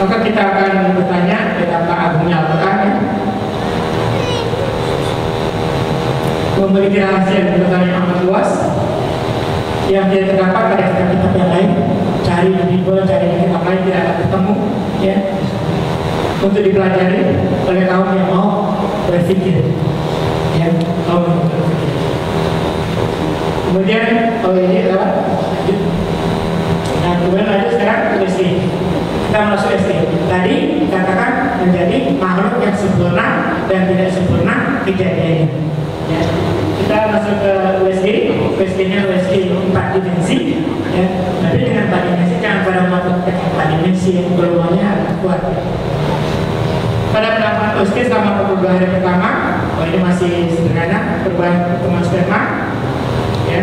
Maka kita akan bertanya betapa agungnya Al-Quran, ya. Memiliki rahasia yang bertanya amat luas yang tidak terdapat pada kitab-kitab yang lain. Cari di Bible, cari di kitab lain tidak akan ketemu, ya, untuk dipelajari oleh kaum yang mau berpikir, ya, kaum yang mau berpikir. Kemudian ini adalah nah kemudian lanjut sekarang ke SD. Kita masuk SD. Tadi dikatakan menjadi makhluk yang sempurna dan tidak sempurna kejadiannya. Ya. Kita masuk ke USG, USG-nya USG 4 dimensi, ya. Tapi dengan 4 dimensi jangan pada makhluk 4 dimensi yang peluangnya agak kuat. Pada penampilan USG selama 22 hari pertama, ini masih sederhana, perubahan pertemuan sperma, ya.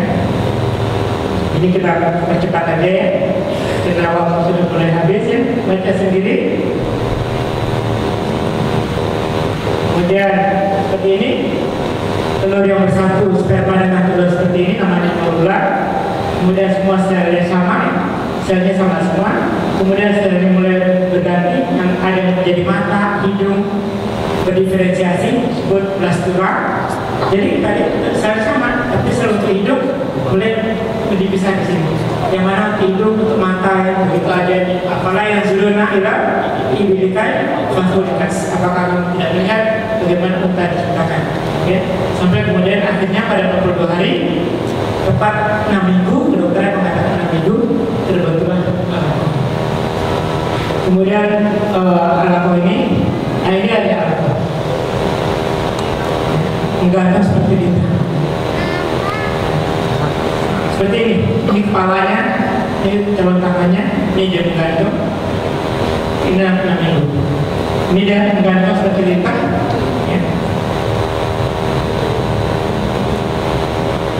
Ini kita percepat aja, ya. Karena waktu sudah mulai habis, ya. Baca sendiri. Kemudian seperti ini. Telur yang bersatu, sperma dengan telur seperti ini namanya ovula. Kemudian semua selnya sama, selnya sama semua. Kemudian selnya mulai berganti, yang ada yang menjadi mata, hidung, berdiferensiasi, disebut blastura. Jadi tadi sel sama, tapi sel untuk hidup mulai dipisah di sini. Yang mana hidung untuk mata yang begitu aja, apalah yang zuruna ila ibilikai fakulitas. Apakah kamu tidak melihat bagaimana unta diciptakan? Ya. Sampai kemudian akhirnya pada 22 hari tepat 6 minggu, kedokteran mengatakan 6 minggu terbentuklah alaqah. Kemudian alaqah ini ada alaqah menggantung seperti ini, seperti ini kepalanya, ini calon tangannya, ini dia menggantung, ini 6 minggu, ini dia menggantung seperti lintah, ya.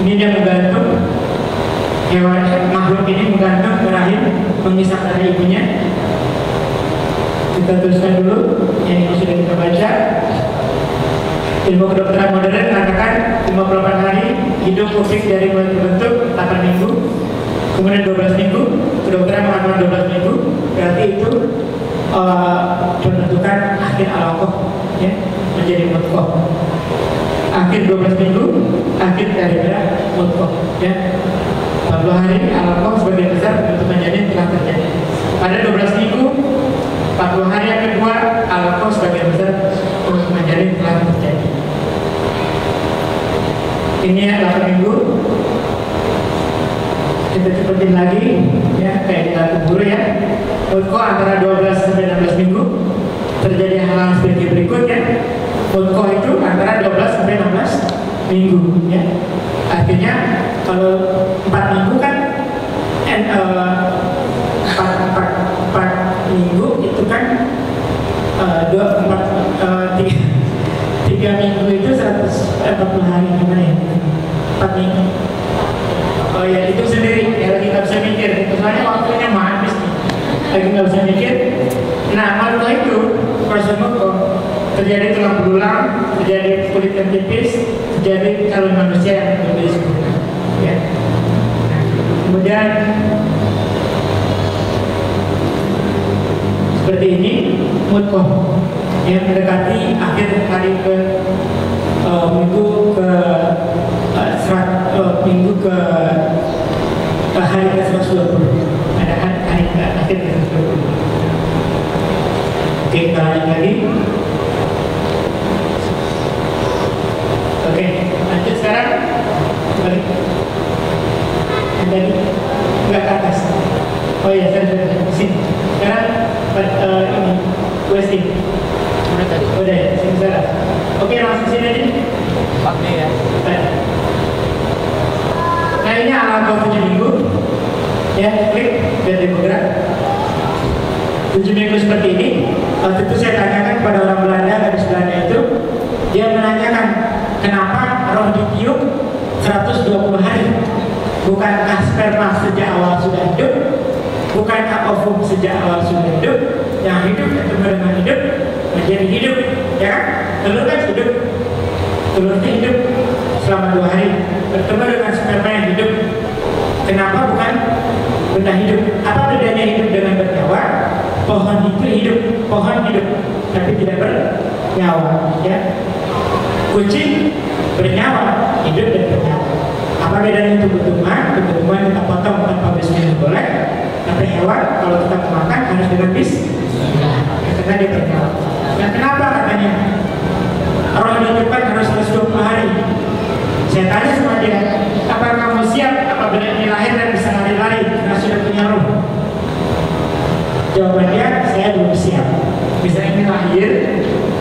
Ini dia menggantung, hewan makhluk ini menggantung rahim mengisap dari ibunya. Kita teruskan dulu yang ini sudah kita baca. Ilmu kedokteran modern mengatakan 58 hari hidung publik dari mulai terbentuk 8 minggu, kemudian 12 minggu, kedokteran mengatakan 12 minggu, berarti itu pembentukan akhir alaqah, ya, menjadi mutqah. Akhir 12 minggu, akhir dari mutqah, ya. 40 hari alaqah sebagian besar bentuk janin telah terjadi. Pada 12 minggu, 40 hari yang kedua alaqah sebagian besar bentuk janin telah terjadi. Ini 8 minggu. Kita cepetin lagi, ya, kayak di dalam kubur, ya. Mutqah antara 12 sampai 16 minggu. Terjadi hal-hal seperti berikut, ya. Mutqah itu antara 12 sampai 16 minggu, ya. Artinya kalau 4 minggu kan 4 minggu itu kan 3 minggu itu 140 hari, gimana ya? 4 minggu. Oh ya, itu sendiri ya, lagi nggak bisa mikir. Soalnya waktunya mau habis nih, lagi nggak bisa mikir. Nah, terjadi tulang belulang, terjadi kulit yang tipis, terjadi calon manusia yang lebih sempurna. Ya. Nah, kemudian seperti ini mutqah yang mendekati akhir hari ke minggu ke minggu ke hari ke 120. Ada hari ke akhir ke 120. Oke, kita lanjut lagi. Oke, lanjut sekarang. Balik. Tadi nggak ke atas. Oh iya, saya di sini. Sekarang ini question. Udah tadi. Udah ya, sini salah. Oke, langsung sini aja. Pak nih ya. Nah, ini alam 7 minggu. Ya, klik biar dia bergerak. 7 minggu seperti ini. Waktu itu saya tanyakan kepada orang Belanda, gadis Belanda itu, dia menanyakan kenapa roh ditiup 120 hari. Bukankah sperma sejak awal sudah hidup? Bukankah ovum sejak awal sudah hidup? Yang hidup ketemu dengan hidup menjadi hidup, ya kan? Telur kan hidup, telurnya hidup selama 2 hari bertemu dengan sperma yang hidup. Kenapa bukan benda hidup? Apa bedanya hidup dengan bernyawa? Pohon itu hidup, pohon hidup, tapi tidak bernyawa, ya. Kucing bernyawa, hidup dan bernyawa. Apa bedanya tumbuh-tumbuhan? Tumbuh-tumbuhan kita potong tanpa bismillah boleh, tapi hewan kalau kita makan harus dengan bismillah, karena dia bernyawa. Dan kenapa katanya roh dihidupkan harus 120 hari? Saya tanya sama dia, apakah kamu siap apabila ini lahir dan bisa lari-lari karena sudah punya roh? Jawaban dia, saya belum siap. Misalnya ini lahir,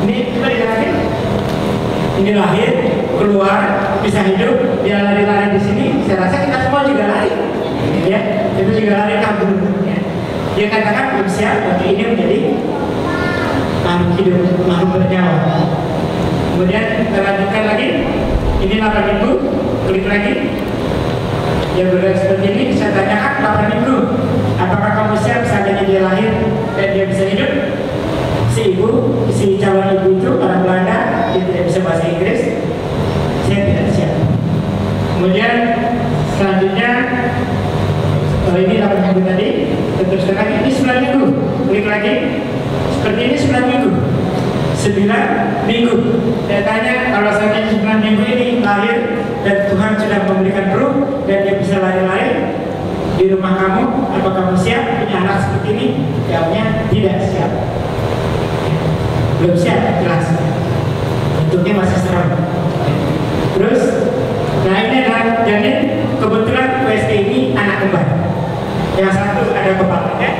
ini kita lahir, ini lahir, keluar, bisa hidup, dia lari-lari di sini. Saya rasa kita semua juga lari, ya, itu juga lari kabur. Ya. Dia katakan belum siap untuk ini menjadi makhluk hidup, makhluk bernyawa. Kemudian kita lanjutkan lagi. Ini 8 minggu, klik lagi. Dia bergerak seperti ini. Saya tanyakan 8 minggu, apakah kamu siap seandainya dia lahir dan dia bisa hidup? Si ibu, si calon ibu itu orang Belanda, dia tidak bisa bahasa Inggris. Saya tidak siap. Kemudian selanjutnya, kalau ini 8 minggu tadi, teruskan lagi. Ini 9 minggu, klik lagi. Seperti ini 9 minggu. 9 minggu. Saya tanya, kalau sampai 9 minggu ini lahir dan Tuhan sudah memberikan ruh dan dia bisa lari-lari di rumah kamu, apa kamu siap punya anak seperti ini? Jawabnya tidak siap. Belum siap, jelas. Bentuknya masih seram. Terus, nah ini adalah janin. Kebetulan UST ini anak kembar. Yang satu ada kepalanya,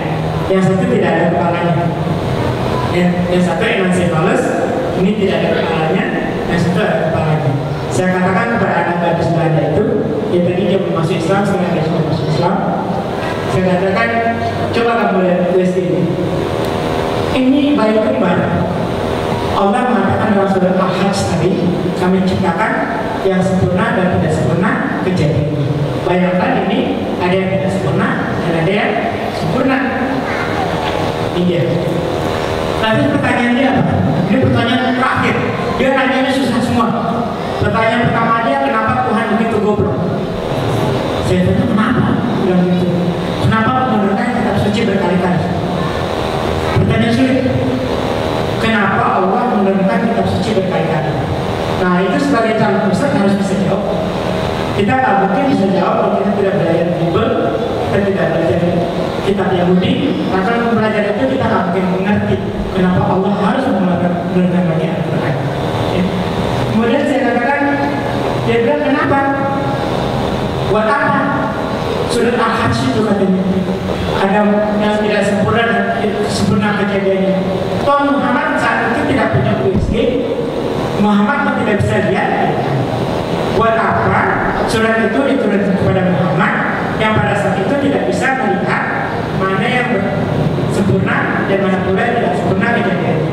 yang satu tidak ada kepalanya. Yang satu encephalus, ini tidak ada kepalanya, yang satu ada kepalanya. Saya katakan kepada anak gadis Belanda itu, ya tadi dia masuk Islam, sekarang dia sudah masuk Islam. Saya katakan, coba kamu lihat UST ini. Ini bayi kembar. Allah mengatakan dalam surat Al-Hajj tadi, kami ciptakan yang sempurna dan tidak sempurna kejadiannya. Bayangkan ini ada yang tidak sempurna dan ada yang sempurna. Ini dia. Tapi pertanyaan dia apa? Ini pertanyaan terakhir. Dia nanyanya susah semua. Pertanyaan pertama dia, kenapa Tuhan begitu goblok? Saya tanya, kenapa? Bilang gitu. Kenapa menurunkan kitab suci berkali-kali? Pertanyaan sulit. Kenapa Allah menurunkan kitab suci berkali-kali? Nah, itu sebagai calon ustaz harus bisa jawab. Kita tak mungkin bisa jawab kalau kita tidak belajar Bible, kita tidak belajar kitab Yahudi. Nah, kalau belajar itu kita tak mungkin mengerti kenapa Allah harus menurunkan bagi Al-Quran. Ya. Kemudian saya katakan, dia bilang kenapa? Buat apa? Surat Al-Hajj itu katanya ada yang tidak sempurna dan sempurna kejadiannya. Toh Muhammad saat itu tidak punya USG, Muhammad pun tidak bisa lihat. Buat apa surat itu diturunkan kepada Muhammad yang pada saat itu tidak bisa melihat mana yang sempurna dan mana pula yang tidak sempurna kejadiannya.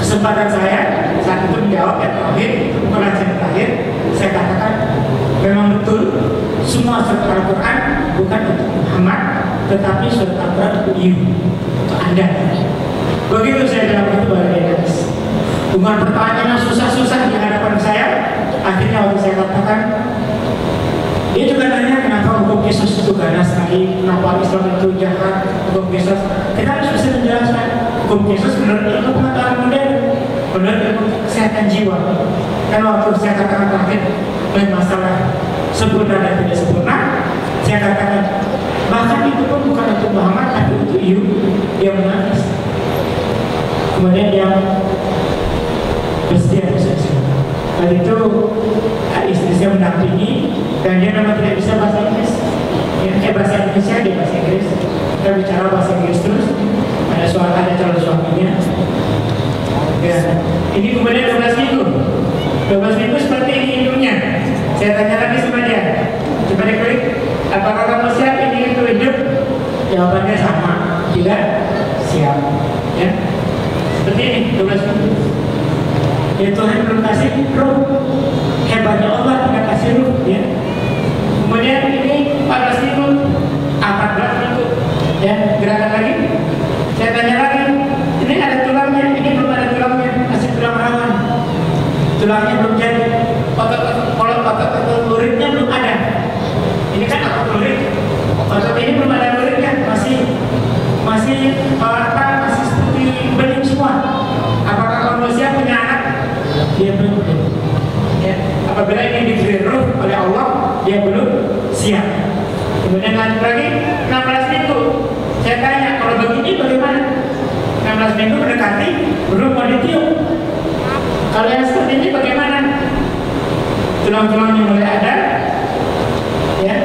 Kesempatan saya saat itu menjawab yang terakhir, bukan yang terakhir, saya katakan memang betul semua surat Al-Quran bukan untuk Muhammad, tetapi surat Al-Quran untuk you, untuk Anda. Begitu saya bilang itu baru dia nangis. Bukan pertanyaannya susah-susah di hadapan saya. Akhirnya waktu saya katakan, dia juga nanya kenapa hukum Yesus itu ganas sekali, kenapa Islam itu jahat, hukum Yesus. Kita harus bisa menjelaskan hukum Yesus menurut ilmu pengetahuan modern, menurut ilmu kesehatan jiwa. Kan waktu saya katakan terakhir masalah sempurna dan tidak sempurna, saya katakan bahkan itu pun bukan untuk Muhammad, tapi untuk Iu. Dia menangis. Kemudian dia bersedia bersedia. Dan itu istri saya mendampingi, dan dia memang tidak bisa bahasa Inggris. Bahasa Indonesia, dia bahasa Inggris. Kita bicara bahasa Inggris terus. Ada calon suaminya. Ya. Ini kemudian 12 minggu. 12 minggu seperti ini hidupnya. Saya tanya lagi sama dia. Coba diklik, apakah kamu siap ini itu hidup? Jawabannya sama. Tidak siap. Ya. Seperti ini 12 minggu. Ya Tuhan belum kasih ruh. Hebatnya Allah tidak kasih ruh. Ya. Kemudian ini 14 minggu, 14 minggu. Ya, gerakan lagi. Saya tanya lagi, ini ada tulangnya, ini belum ada tulangnya, masih tulang rawan. Tulangnya belum jadi. Otot luritnya belum ada. Ini kan otot lurit. Otot ini belum ada luritnya, masih seperti bening semua. Apakah manusia punya anak? Dia belum. Ya, apabila ini diberi ruh oleh Allah, dia belum siap. Kemudian lanjut lagi 16 minggu. Saya tanya, kalau begini bagaimana? 16 minggu mendekati, belum mau ditiup. Kalau yang seperti ini bagaimana? Tulang-tulangnya mulai ada, ya,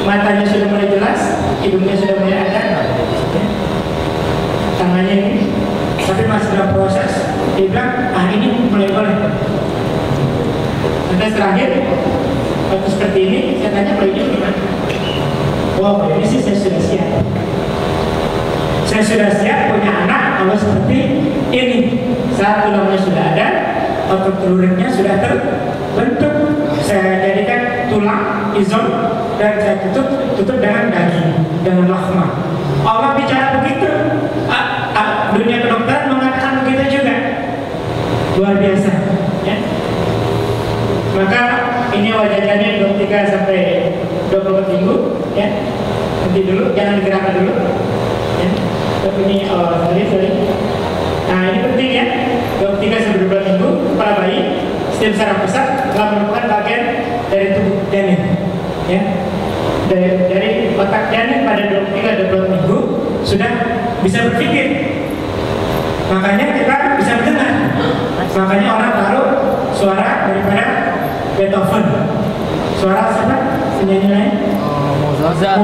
matanya sudah mulai jelas, hidungnya sudah mulai ada, ya. Tangannya ini, tapi masih dalam proses. Dia bilang, ini mulai boleh. Nanti terakhir, waktu seperti ini, saya tanya boleh gimana? Wow, ini sih saya sudah siap. Saya sudah siap punya anak kalau seperti ini. Saat tulangnya sudah ada, otot luritnya sudah terbentuk. Saya jadikan tulang izom dan saya tutup dengan daging, dengan lahma. Allah bicara begitu. Dunia kedokteran mengatakan begitu juga. Luar biasa. Ya. Maka ini wajahnya 23 sampai 24 minggu. Ya. Nanti dulu, jangan digerakkan dulu. Ya. Tapi ini sorry. Nah ini penting ya. 23 sampai 24 minggu kepala bayi setiap saraf pusat telah merupakan bagian dari tubuh janin. Ya. Dari otak janin pada 23-24 minggu sudah bisa berpikir. Makanya kita bisa mendengar. Makanya orang taruh suara daripada Beethoven. Suara siapa? Penyanyi lain? Mozart.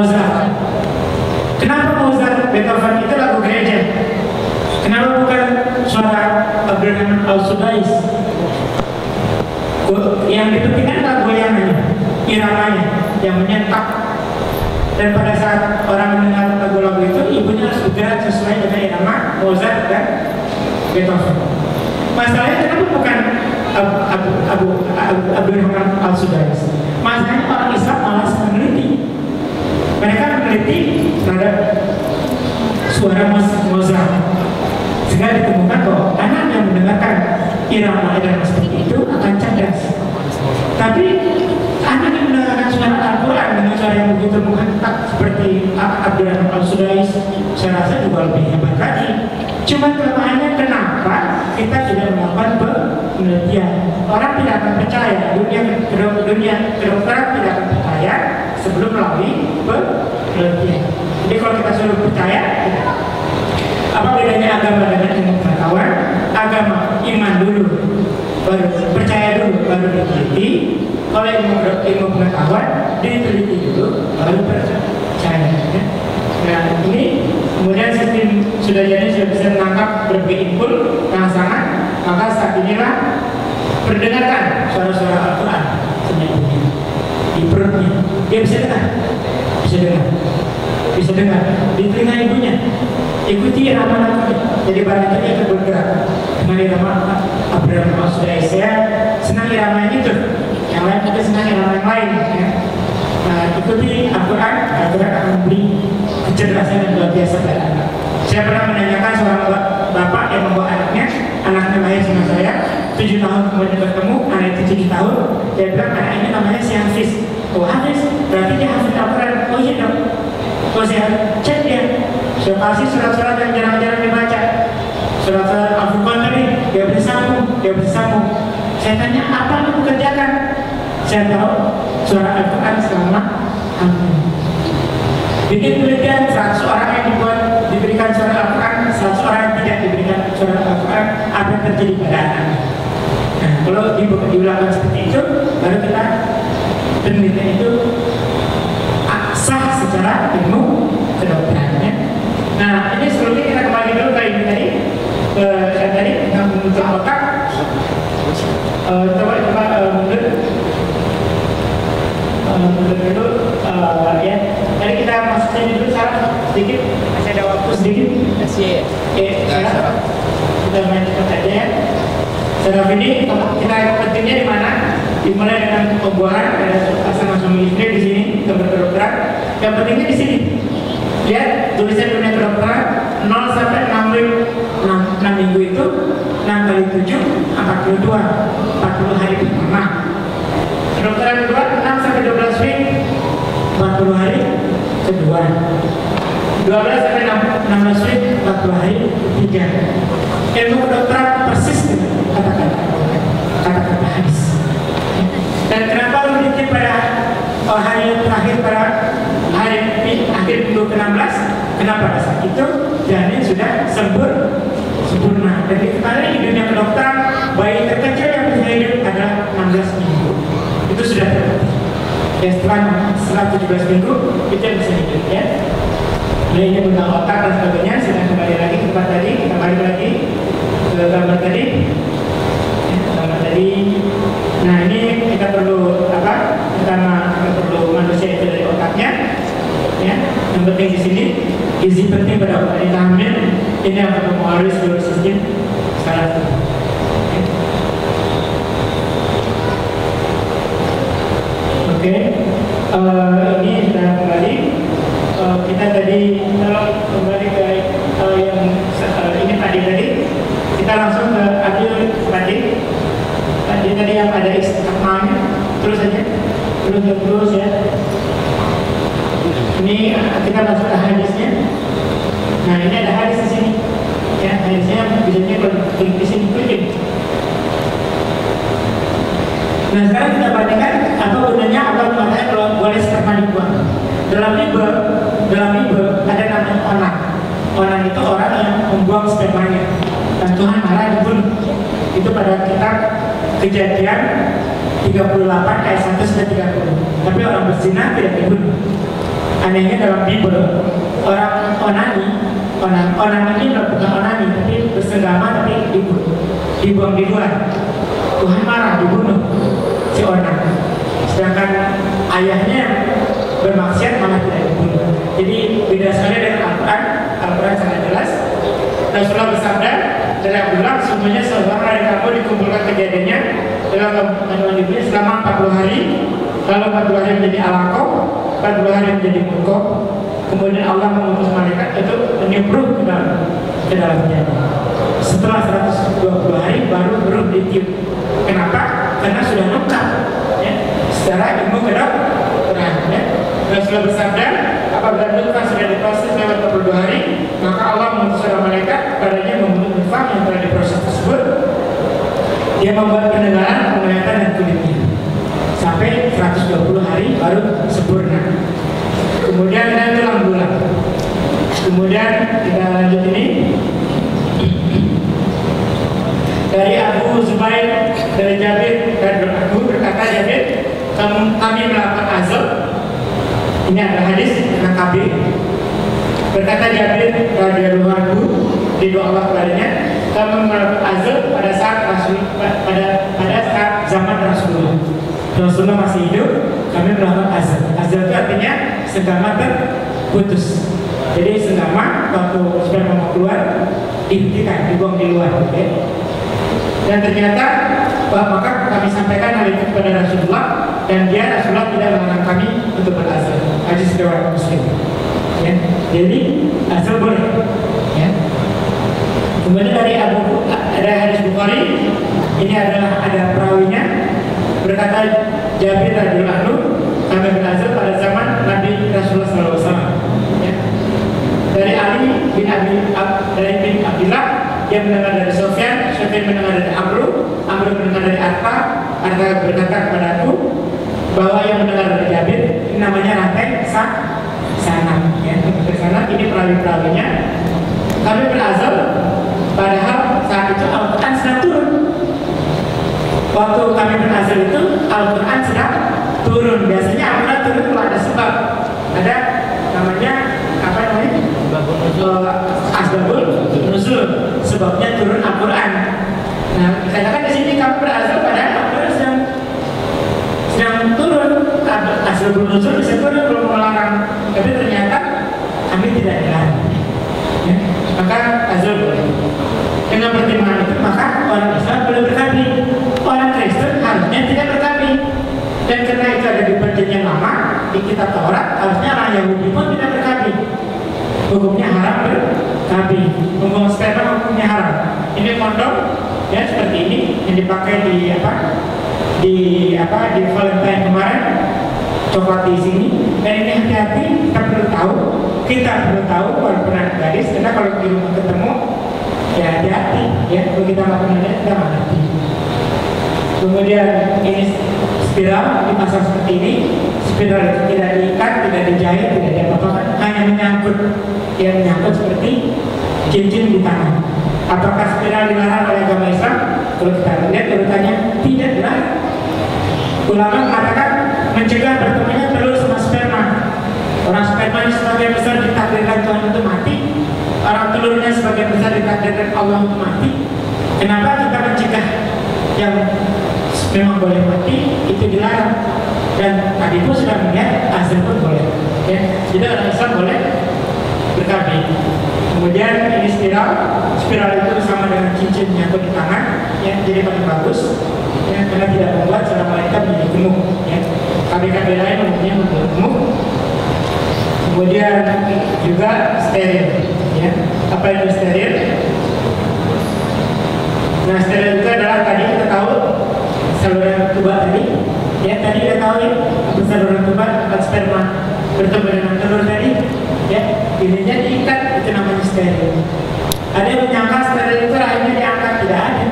Kenapa Mozart? Beethoven itu lagu gereja. Kenapa bukan suara Abraham Al-Sudais? Yang dipentingkan adalah goyangannya, iramanya, yang menyentak. Dan pada saat orang mendengar lagu-lagu itu, ibunya harus bergerak sesuai dengan irama Mozart dan Beethoven. Masalahnya kenapa bukan Abraham Al-Sudais? Masalahnya orang Islam malas meneliti. Mereka meneliti terhadap suara Mozart, sehingga ditemukan bahwa anak yang mendengarkan irama-irama seperti itu akan cerdas. Tapi anak yang mendengarkan suara Al-Quran dengan suara yang begitu menghentak seperti Abraham Al-Sudais, saya rasa juga lebih hebat lagi. Cuma kelemahannya kenapa kita tidak melakukan penelitian. Orang tidak akan percaya, dunia kedokteran tidak akan percaya sebelum melalui penelitian. Jadi kalau kita suruh percaya, apa bedanya agama dengan ilmu pengetahuan? Agama iman dulu, baru percaya dulu, baru diteliti. Kalau ilmu pengetahuan diteliti dulu, baru percaya. Nah ini kemudian sistem sudah bisa menangkap berbagai input yang sangat, maka saat inilah perdengarkan suara-suara Al-Quran senyapnya di perutnya. Dia bisa dengar di telinga ibunya. Ikuti irama lagunya, jadi barang itu dia akan bergerak dengan irama Abraham Al-Sudais. Saya senang irama itu, yang lain juga senang irama yang lain ya. Nah, ikuti Al-Quran akan memberi kecerdasan yang luar biasa pada anak. Saya pernah menanyakan seorang bapak yang membawa anaknya, namanya si Hafiz. Oh Hafiz, berarti dia hafid Al-Quran. Oh iya dong. Oh saya cek dia. Saya kasih surat-surat yang jarang-jarang dibaca. Surat-surat Al-Furqan tadi, dia bisa sambung. Saya tanya, apa yang kerjakan? Saya tahu surah Al-Quran selama hampir. Bikin penelitian 100 orang yang diberikan surah Al-Quran, 100 orang yang tidak diberikan surah Al-Quran, apa yang terjadi pada anak? Nah, kalau diulangan seperti itu, baru kita penelitian itu sah secara ilmu kedokterannya. Nah, ini sebelumnya kita kembali dulu ke ini tadi, yang tadi tentang pembentukan otak. Coba mundur dulu, ya. Tadi kita masukin dulu salah sedikit, masih ada waktu sedikit. Masih. Sekarang kita main cepat aja ya. Saraf ini kita pentingnya di mana? Dimulai dengan pembuahan, ada sama-sama istri di sini, gambar kedokteran. Yang pentingnya di sini. Lihat tulisan dunia kedokteran 0 sampai 6 minggu itu 6 kali 7 42 40 hari pertama. Kedokteran kedua 6 sampai 12 week 40 hari kedua. 12 sampai 16 week 40 hari ketiga. Ilmu kedokteran persis dengan kata-kata hadis. Dan kenapa lebih pada hari terakhir pada hari akhir minggu ke-16? Kenapa pada saat itu janin sudah sempurna. Jadi kemarin di dunia kedokteran bayi terkecil yang bisa hidup adalah 16 minggu. Itu sudah terbukti. Ya setelah 17 minggu itu bisa hidup ya. Ini tentang otak dan sebagainya. Kita kembali lagi ke tempat tadi. Kita balik lagi ke gambar tadi. Gambar tadi. Nah ini kita perlu apa? Pertama kita perlu manusia itu dari otaknya. Ya, yang penting di sini gizi penting pada otak kita hamil. Ini yang mempengaruhi seluruh sistem saraf. Oke, ini sudah kembali. Kita tadi kalau kembali ke yang ini tadi kita langsung ke adil tadi yang ada istikmanya terus aja terus ya. Ini kita masuk ke hadisnya. Nah ini ada hadis di sini. Ya hadisnya biasanya kalau klik di sini klik. Nah sekarang kita bandingkan apa gunanya Allah mengatakan kalau boleh sperma dibuang. Dalam liber ada namanya onan. Onan itu orang yang membuang spermanya dan Tuhan marah dibunuh. Itu pada kitab Kejadian 38 ayat 1 sampai 30. Tapi orang berzina tidak dibunuh. Anehnya dalam Bible orang onan ini bukan onani tapi bersenggama tapi dibuang di luar. Tuhan marah dibunuh si onan. Sedangkan ayahnya bermaksiat malah tidak dibunuh. Jadi beda sekali dengan Al-Quran. Al-Quran sangat jelas. Rasulullah bersabda dari Abdullah, semuanya seorang dari kamu dikumpulkan kejadiannya dalam kandungan ibunya selama 40 hari. Lalu 40 hari menjadi alaqah, 40 hari menjadi mudghah. Kemudian Allah mengutus malaikat itu menyembuh ke dalam janin. Setelah 120 hari baru ditiup. Kenapa? Karena sudah lengkap ya, secara ilmu kedokteran ya. Rasulullah bersabda, apabila nutfah sudah diproses lewat 42 hari, maka Allah mengutus seorang malaikat padanya membunuh nutfah yang telah diproses tersebut. Dia membuat pendengaran, penglihatan dan kulitnya sampai 120 hari baru sempurna. Kemudian ada tulang belulang. Kemudian kita lanjut ini dari Abu Zubair, dari Jabir dan Abu berkata Jabir, kami melakukan azab. Ini adalah hadis tentang kabir. Berkata Jabir radhiyallahu anhu di doa Allah kepadanya, kami melakukan azab pada saat pada saat zaman Rasulullah masih hidup, kami melakukan azab. Azab itu artinya senggama terputus. Jadi senggama waktu sperma mau keluar dihentikan, dibuang di luar. Okay? Dan ternyata maka kami sampaikan hal itu kepada Rasulullah dan Rasulullah tidak melarang kami untuk berazab. Hadis riwayat Muslim. Ya. Jadi azab boleh. Ya. Kemudian dari ada hadis Bukhari, ini adalah ada perawinya berkata Jabir radhiyallahu dia mendengar dari Sufyan, Sufyan mendengar dari Amru, Amru mendengar dari Arta berkata kepadaku bahwa yang mendengar dari Jabir ini namanya rantai sanad. Ya, sanad ini perawi-perawinya. Kami berazal, padahal saat itu Al-Quran sedang turun. Waktu kami berazal itu Al-Quran sedang turun. Biasanya Al-Quran turun kalau ada sebab, ada namanya apa namanya? Asbabul nuzul, sebabnya turun Al-Quran. Nah, katakan di sini kami berazal padahal Al-Quran sedang turun. Asbabul nuzul bisa turun belum melarang, tapi ternyata kami tidak dilarang. Ya, maka azal boleh. Dengan pertimbangan itu maka orang Islam boleh berkabih. Orang Kristen harusnya tidak berkabih. Dan karena itu ada di perjanjian lama di kitab Taurat, harusnya orang Yahudi pun tidak berkabih. Hukumnya haram berkabih. Hukum sperma hukumnya haram. Ini kondom ya seperti ini yang dipakai di Valentine kemarin, coklat di sini. Dan ini hati-hati, kita perlu tahu walaupun anak gadis, karena kalau di rumah ketemu ya hati-hati ya, kalau kita nggak pernah lihat kita nggak ngerti. Kemudian ini spiral dipasang seperti ini. Spiral itu tidak diikat, tidak dijahit, tidak diapa-apakan, hanya menyangkut seperti cincin di tangan. Apakah spiral dilarang oleh agama Islam? Kalau kita lihat urutannya tidak dilarang. Ulama mengatakan mencegah bertemunya telur sama sperma. Orang sperma sebagian besar ditakdirkan Tuhan untuk mati, orang telurnya sebagian besar ditakdirkan Allah untuk mati. Kenapa kita mencegah yang memang boleh mati itu dilarang? Dan tadi pun sudah melihat hasil pun boleh. Ya, jadi orang Islam boleh berkabih. Kemudian ini spiral itu sama dengan cincin nyangkut di tangan, ya, jadi paling bagus. Ya, karena tidak membuat seorang wanita menjadi gemuk. Ya, kabeh-kabeh lain umumnya membuat gemuk. Kemudian juga steril. Ya, apa itu steril? Nah, steril itu adalah tadi kita tahu saluran tuba tadi. Ya, tadi kita tahu ya, apa saluran tuba, tempat sperma bertemu dengan telur tadi. Ya, ininya diikat, itu namanya steril. Ada yang menyangka steril itu rahimnya diangkat, tidak ada.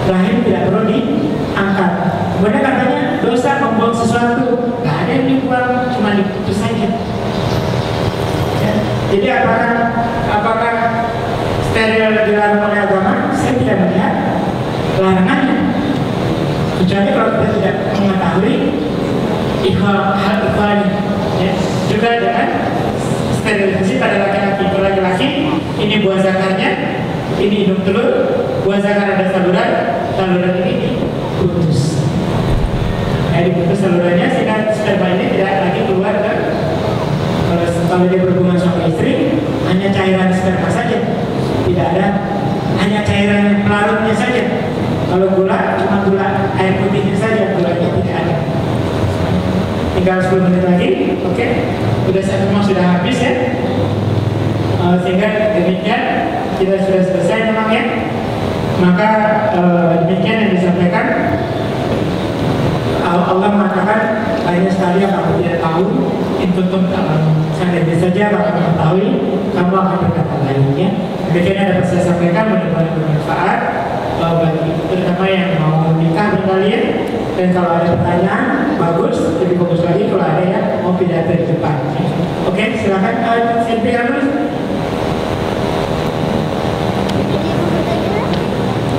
Rahim tidak perlu diangkat. Kemudian katanya dosa membuang sesuatu, nggak ada yang dibuang, cuma diputus saja. Ya, jadi apakah steril dilarang oleh agama? Saya tidak melihat larangannya. Kecuali kalau kita tidak mengetahui hal ikhwani, ya, juga dengan sterilisasi pada laki-laki. Kalau laki-laki ini buah zakarnya, ini hidung telur, buah zakar ada saluran ini diputus. Ya, diputus salurannya sehingga sperma ini tidak lagi keluar ke. Kalau dia berhubungan suami istri, hanya cairan sperma saja, tidak ada, hanya cairan pelarutnya saja. Kalau gula, cuma gula air putihnya saja, gulanya tidak ada. Tinggal 10 menit lagi, oke? Memang sudah habis ya. Sehingga demikian kita sudah selesai memang ya. Maka demikian yang disampaikan. Allah mengatakan banyak sekali yang kamu tidak tahu, intutum seandainya saja kamu mengetahui, kamu akan berkata lainnya. Demikian yang dapat saya sampaikan, mudah-mudahan bermanfaat bagi terutama yang mau nikah berkalian. Dan kalau ada pertanyaan, bagus, lebih bagus lagi kalau ada yang mau pidato di depan. Oke, silakan Silvi Arus.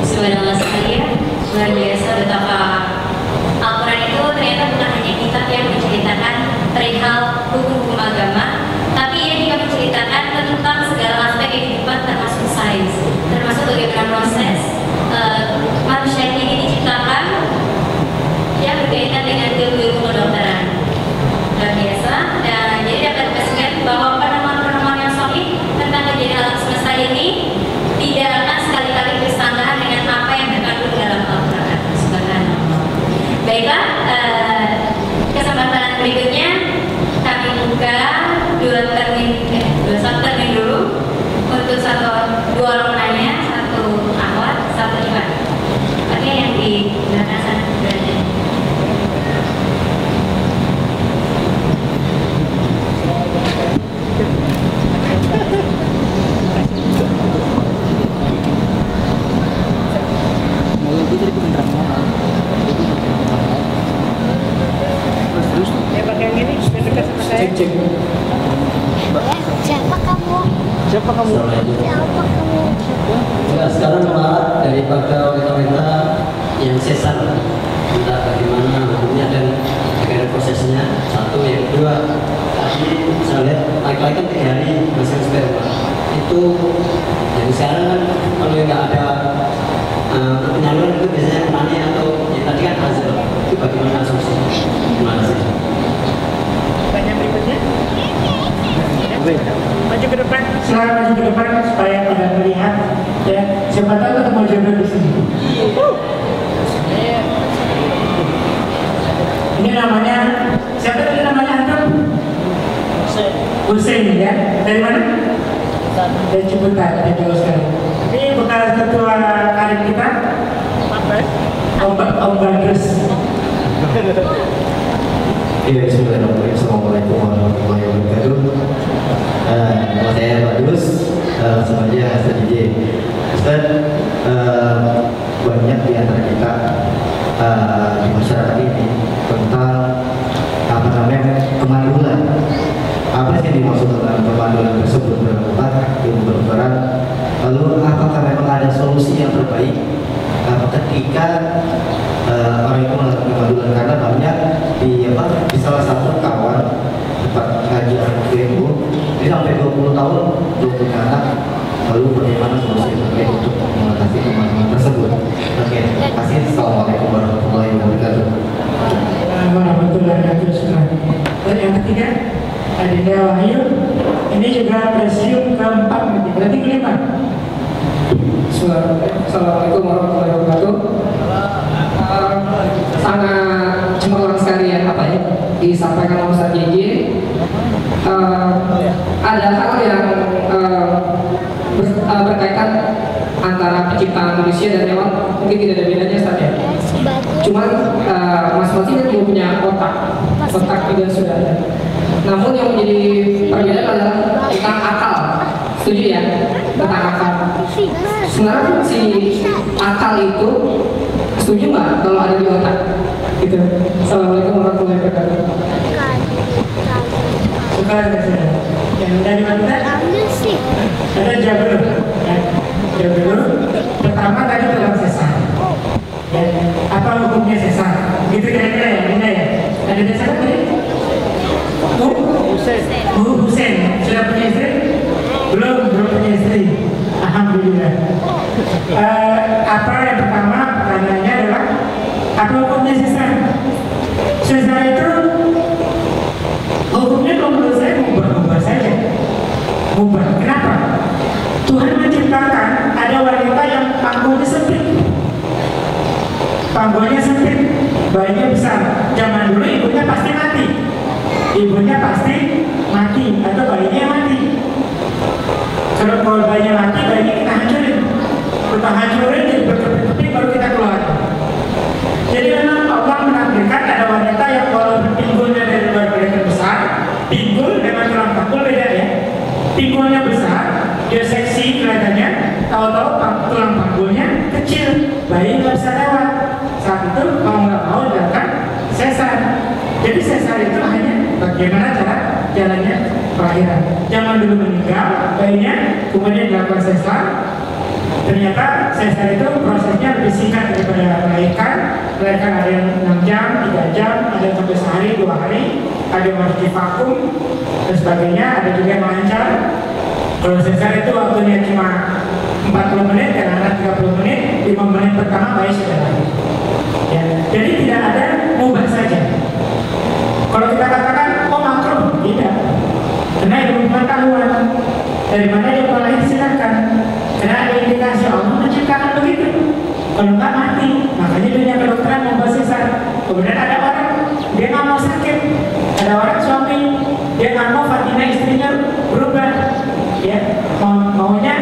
Subhanallah sekalian, luar biasa betapa Al-Quran itu ternyata bukan hanya kitab yang menceritakan perihal hukum-hukum agama, tapi ia juga menceritakan tentang segala aspek kehidupan termasuk sains, termasuk bagaimana proses manusia ini diciptakan yang berkaitan dengan ilmu kedokteran. Luar biasa. Dan jadi dapat dipastikan bahwa penemuan-penemuan yang sahih tentang kejadian alam semesta ini tidak akan sekali-kali bersanggahan dengan apa yang cek. Siapa kamu? Siapa kamu? Siapa kamu? Enggak, sekarang malah daripada wanita yang sesar, entah bagaimana hukumnya dan bagaimana prosesnya. Satu, yang kedua, tadi saya lihat laki-laki kan 3 hari masih sperma. Itu jadi sekarang kan kalau nggak ada penyaluran itu biasanya mani atau yang tadi kan hasil. Itu bagaimana asumsi? Terima kasih. Pertanyaan berikutnya. Maju ke depan, silakan maju ke depan supaya tidak melihat. Ya, siapa tahu ketemu jodoh di sini. Ini namanya siapa tadi namanya antum? Hussein ya. Dari mana? Dari Ciputat, dari jauh sekali. Ini bekas ketua karir kita. Om Badrus. Iya, bismillahirrahmanirrahim. Assalamualaikum warahmatullahi wabarakatuh. Nama saya Badrus, sebenarnya Ustaz DJ. Ustaz, banyak di antara kita di masyarakat ini tentang apa namanya kemandulan. Apa sih dimaksud dengan kemandulan tersebut berempat, ilmu kedokteran? Lalu apakah memang ada solusi yang terbaik ketika orang itu melakukan kemandulan? Karena banyak di salah satu kawan tempat ngaji ilmu dia sampai 20 tahun belum punya anak. Lalu bagaimana solusi yang terbaik untuk mengatasi kemandulan tersebut? Oke, terima kasih. Assalamualaikum warahmatullahi wabarakatuh. Warahmatullahi wabarakatuh. Dan yang ketiga, Adinda Wahyu. Ini juga presidium keempat, berarti kelima. Assalamualaikum warahmatullahi wabarakatuh. Sangat cemerlang sekali ya apa ya disampaikan oleh Ustaz JJ. Ada hal yang berkaitan antara penciptaan manusia dan hewan mungkin tidak ada bedanya Ustaz ya. Cuman masing-masing kan juga punya otak juga sudah ada. Namun yang menjadi perbedaan adalah tentang akal. Setuju ya tentang akal. Sebenarnya si akal itu setuju nggak kalau ada di otak? Gitu. Assalamualaikum warahmatullahi wabarakatuh. Suka yang dari mana? Ada jawab dulu. Ya. Jawab dulu. Pertama tadi tentang sesar. Ya. Apa hukumnya sesar? Gitu kira-kira ya, Bunda ya. Ada sesar tadi? Bu Hussein sudah punya istri? Belum punya istri. Alhamdulillah. Apa yang pertama pertanyaannya adalah apa hukumnya sesar? Sesar itu hukumnya kalau menurut saya mubah saja. Mubah. Kenapa? Tuhan menciptakan ada wanita yang panggungnya sempit. Panggungnya sempit, bayinya besar. Zaman dulu ibunya pasti mati. Ibunya pasti mati atau bayinya mati. Kalau bayinya mati, bayinya kita hancurin. Kita hancurin jadi berkepit-kepit baru kita keluar. Jadi memang Allah menakdirkan ada wanita yang kalau pinggulnya dari luar kelihatan besar, pinggul dengan tulang panggul beda ya. Pinggulnya besar, dia seksi kelihatannya, tahu-tahu tulang panggulnya kecil, bayi nggak bisa lewat. Saat itu mau nggak mau dilakukan sesar. Jadi sesar itu hanya bagaimana cara jalannya kelahiran. Jangan dulu meninggal bayinya, kemudian dilakukan sesar. Ternyata sesar itu prosesnya lebih singkat daripada melahirkan. Melahirkan ada yang 6 jam, 3 jam, ada yang sampai sehari, 2 hari, ada yang harus divakum dan sebagainya, ada juga yang lancar. Kalau sesar itu waktunya cuma 40 menit, kadang-kadang 30 menit, 5 menit pertama bayi sudah lahir. Ya. Jadi tidak ada mubah saja. Kalau kita katakan, oh makruh, tidak. Karena ilmu pengetahuan dari mana dia lahir silakan. Karena ada indikasi Allah menciptakan begitu. Kalau nggak mati, makanya dunia kedokteran membahas sesar. Kemudian ada orang dia nggak mau sakit, ada orang suami dia nggak mau Fatina istrinya berubah, ya maunya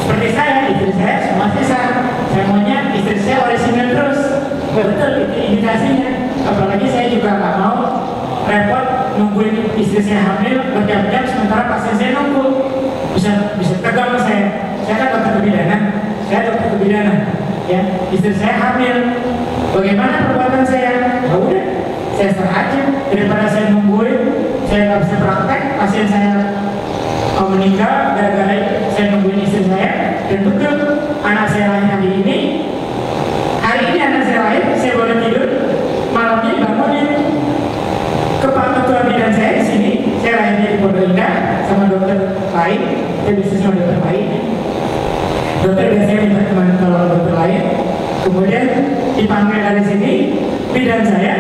seperti saya, istri saya semua sesar. Saya maunya istri saya orisinal terus. Betul itu indikasinya. Apalagi saya juga nggak mau repot nungguin istri saya hamil berjam-jam sementara pasien saya nunggu. Bisa tegang saya. Saya kan dokter kebidanan, ya istri saya hamil. Bagaimana perbuatan saya? Ya udah, saya serah aja daripada saya nungguin, saya nggak bisa pasien saya meninggal gara-gara saya nungguin istri saya, dan betul anak saya lahir hari ini anak saya lahir, saya boleh tidur, malamnya dibangunin ketua bidan saya di sini, saya lahirnya di Pondok Indah sama dokter lain, saya bisnis sama dokter lain. Dokter biasanya minta teman tolong dokter lain, kemudian dipanggil dari sini, bidan saya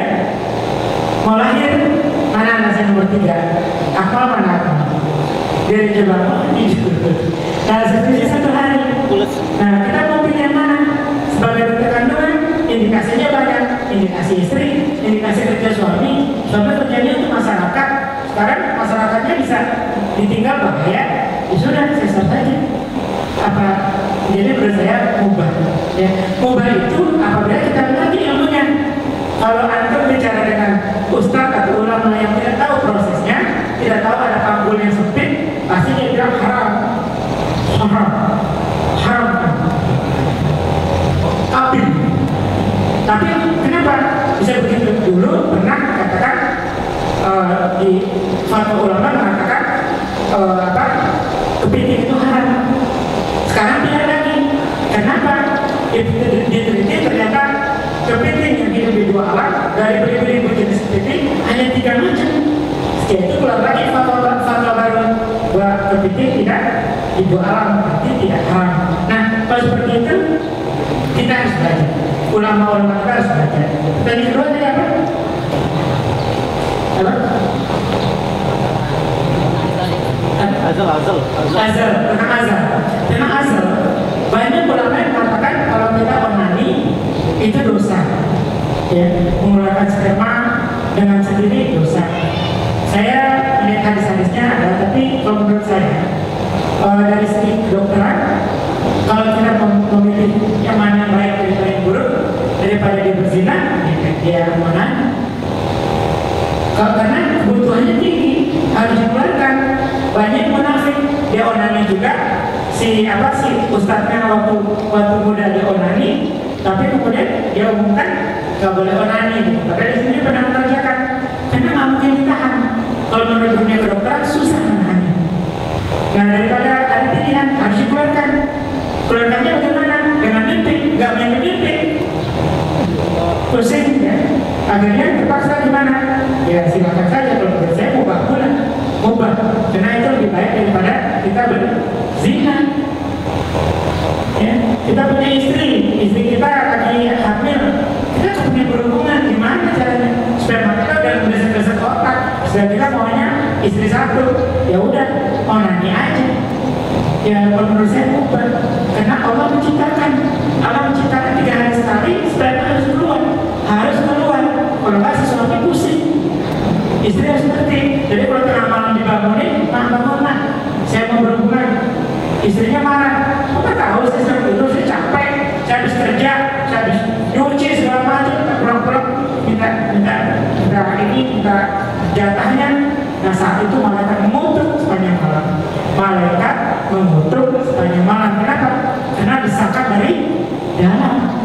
mau lahir, mana anak saya nomor 3, Akmal mana Akmal? Dia coba tidur. Nah seperti satu hari. Nah kita mau pilih yang mana? Sebagai dokter kandungan, indikasinya banyak, indikasi istri, indikasi kerja suami, kerjanya untuk masyarakat. Sekarang masyarakatnya bisa ditinggal bahaya, ya sudah saya start aja. Apa? Jadi menurut saya mubah. Ya, mubah itu apabila kita mengerti ilmunya. Kalau antum bicara dengan ustaz atau ulama yang tidak tahu prosesnya, tidak tahu ada panggul yang sempit, pasti dia bilang haram. Tapi kenapa bisa begitu? Dulu pernah katakan di fatwa ulama mengatakan kepiting itu haram. Sekarang tidak lagi. Kenapa? Diteliti ternyata kepiting yang hidup di 2 alam dari beribu-ribu jenis kepiting hanya 3 macam. Setelah itu keluar lagi fatwa baru bahwa kepiting tidak di 2 alam, berarti tidak haram. Nah, kalau seperti itu kita harus belajar. Ulama-ulama kita harus belajar. Dan yang kedua tadi apa? Tentang azal. Banyak ulama yang mengatakan kalau kita onani itu dosa. Ya, mengeluarkan sperma dengan sendiri dosa. Saya lihat hadis-hadisnya ada, tapi kalau menurut saya dari segi kedokteran, kalau kita memilih yang mana yang baik daripada yang buruk, daripada dia berzina, dia onani. Karena kebutuhannya tinggi, harus dikeluarkan. Banyak munafik, dia onani juga. Si ustadznya waktu muda dia onani, tapi kemudian dia umumkan nggak boleh onani. Padahal di sini pernah mengerjakan, karena nggak mungkin ditahan. Kalau menurut dunia kedokteran susah menahannya. Nah daripada ada pilihan harus dikeluarkan. Keluarkannya bagaimana? Dengan mimpi, nggak main mimpi. Pusing ya. Akhirnya terpaksa gimana? Ya silakan saja, kalau menurut saya mubah. Karena itu lebih baik daripada kita berzina. Ya, kita punya istri kita lagi hamil, kita punya berhubungan, gimana caranya? Sperma kita udah besar-besar otak, sudah kita maunya istri satu, ya udah onani aja. Ya menurut saya mubah, karena Allah menciptakan 3 hari sekali, sperma harus keluar. Kalau nggak si suami pusing, istri harus ngerti. Jadi kalau tengah malam dibangunin, bangun, saya mau berhubungan, istrinya marah. Kok nggak tahu saya sering tidur, saya capek, saya habis kerja, saya habis nyuci segala macam, pulang-pulang minta jatahnya. Nah saat itu malaikat mengutuk sepanjang malam. Kenapa? Karena desakan dari dalam.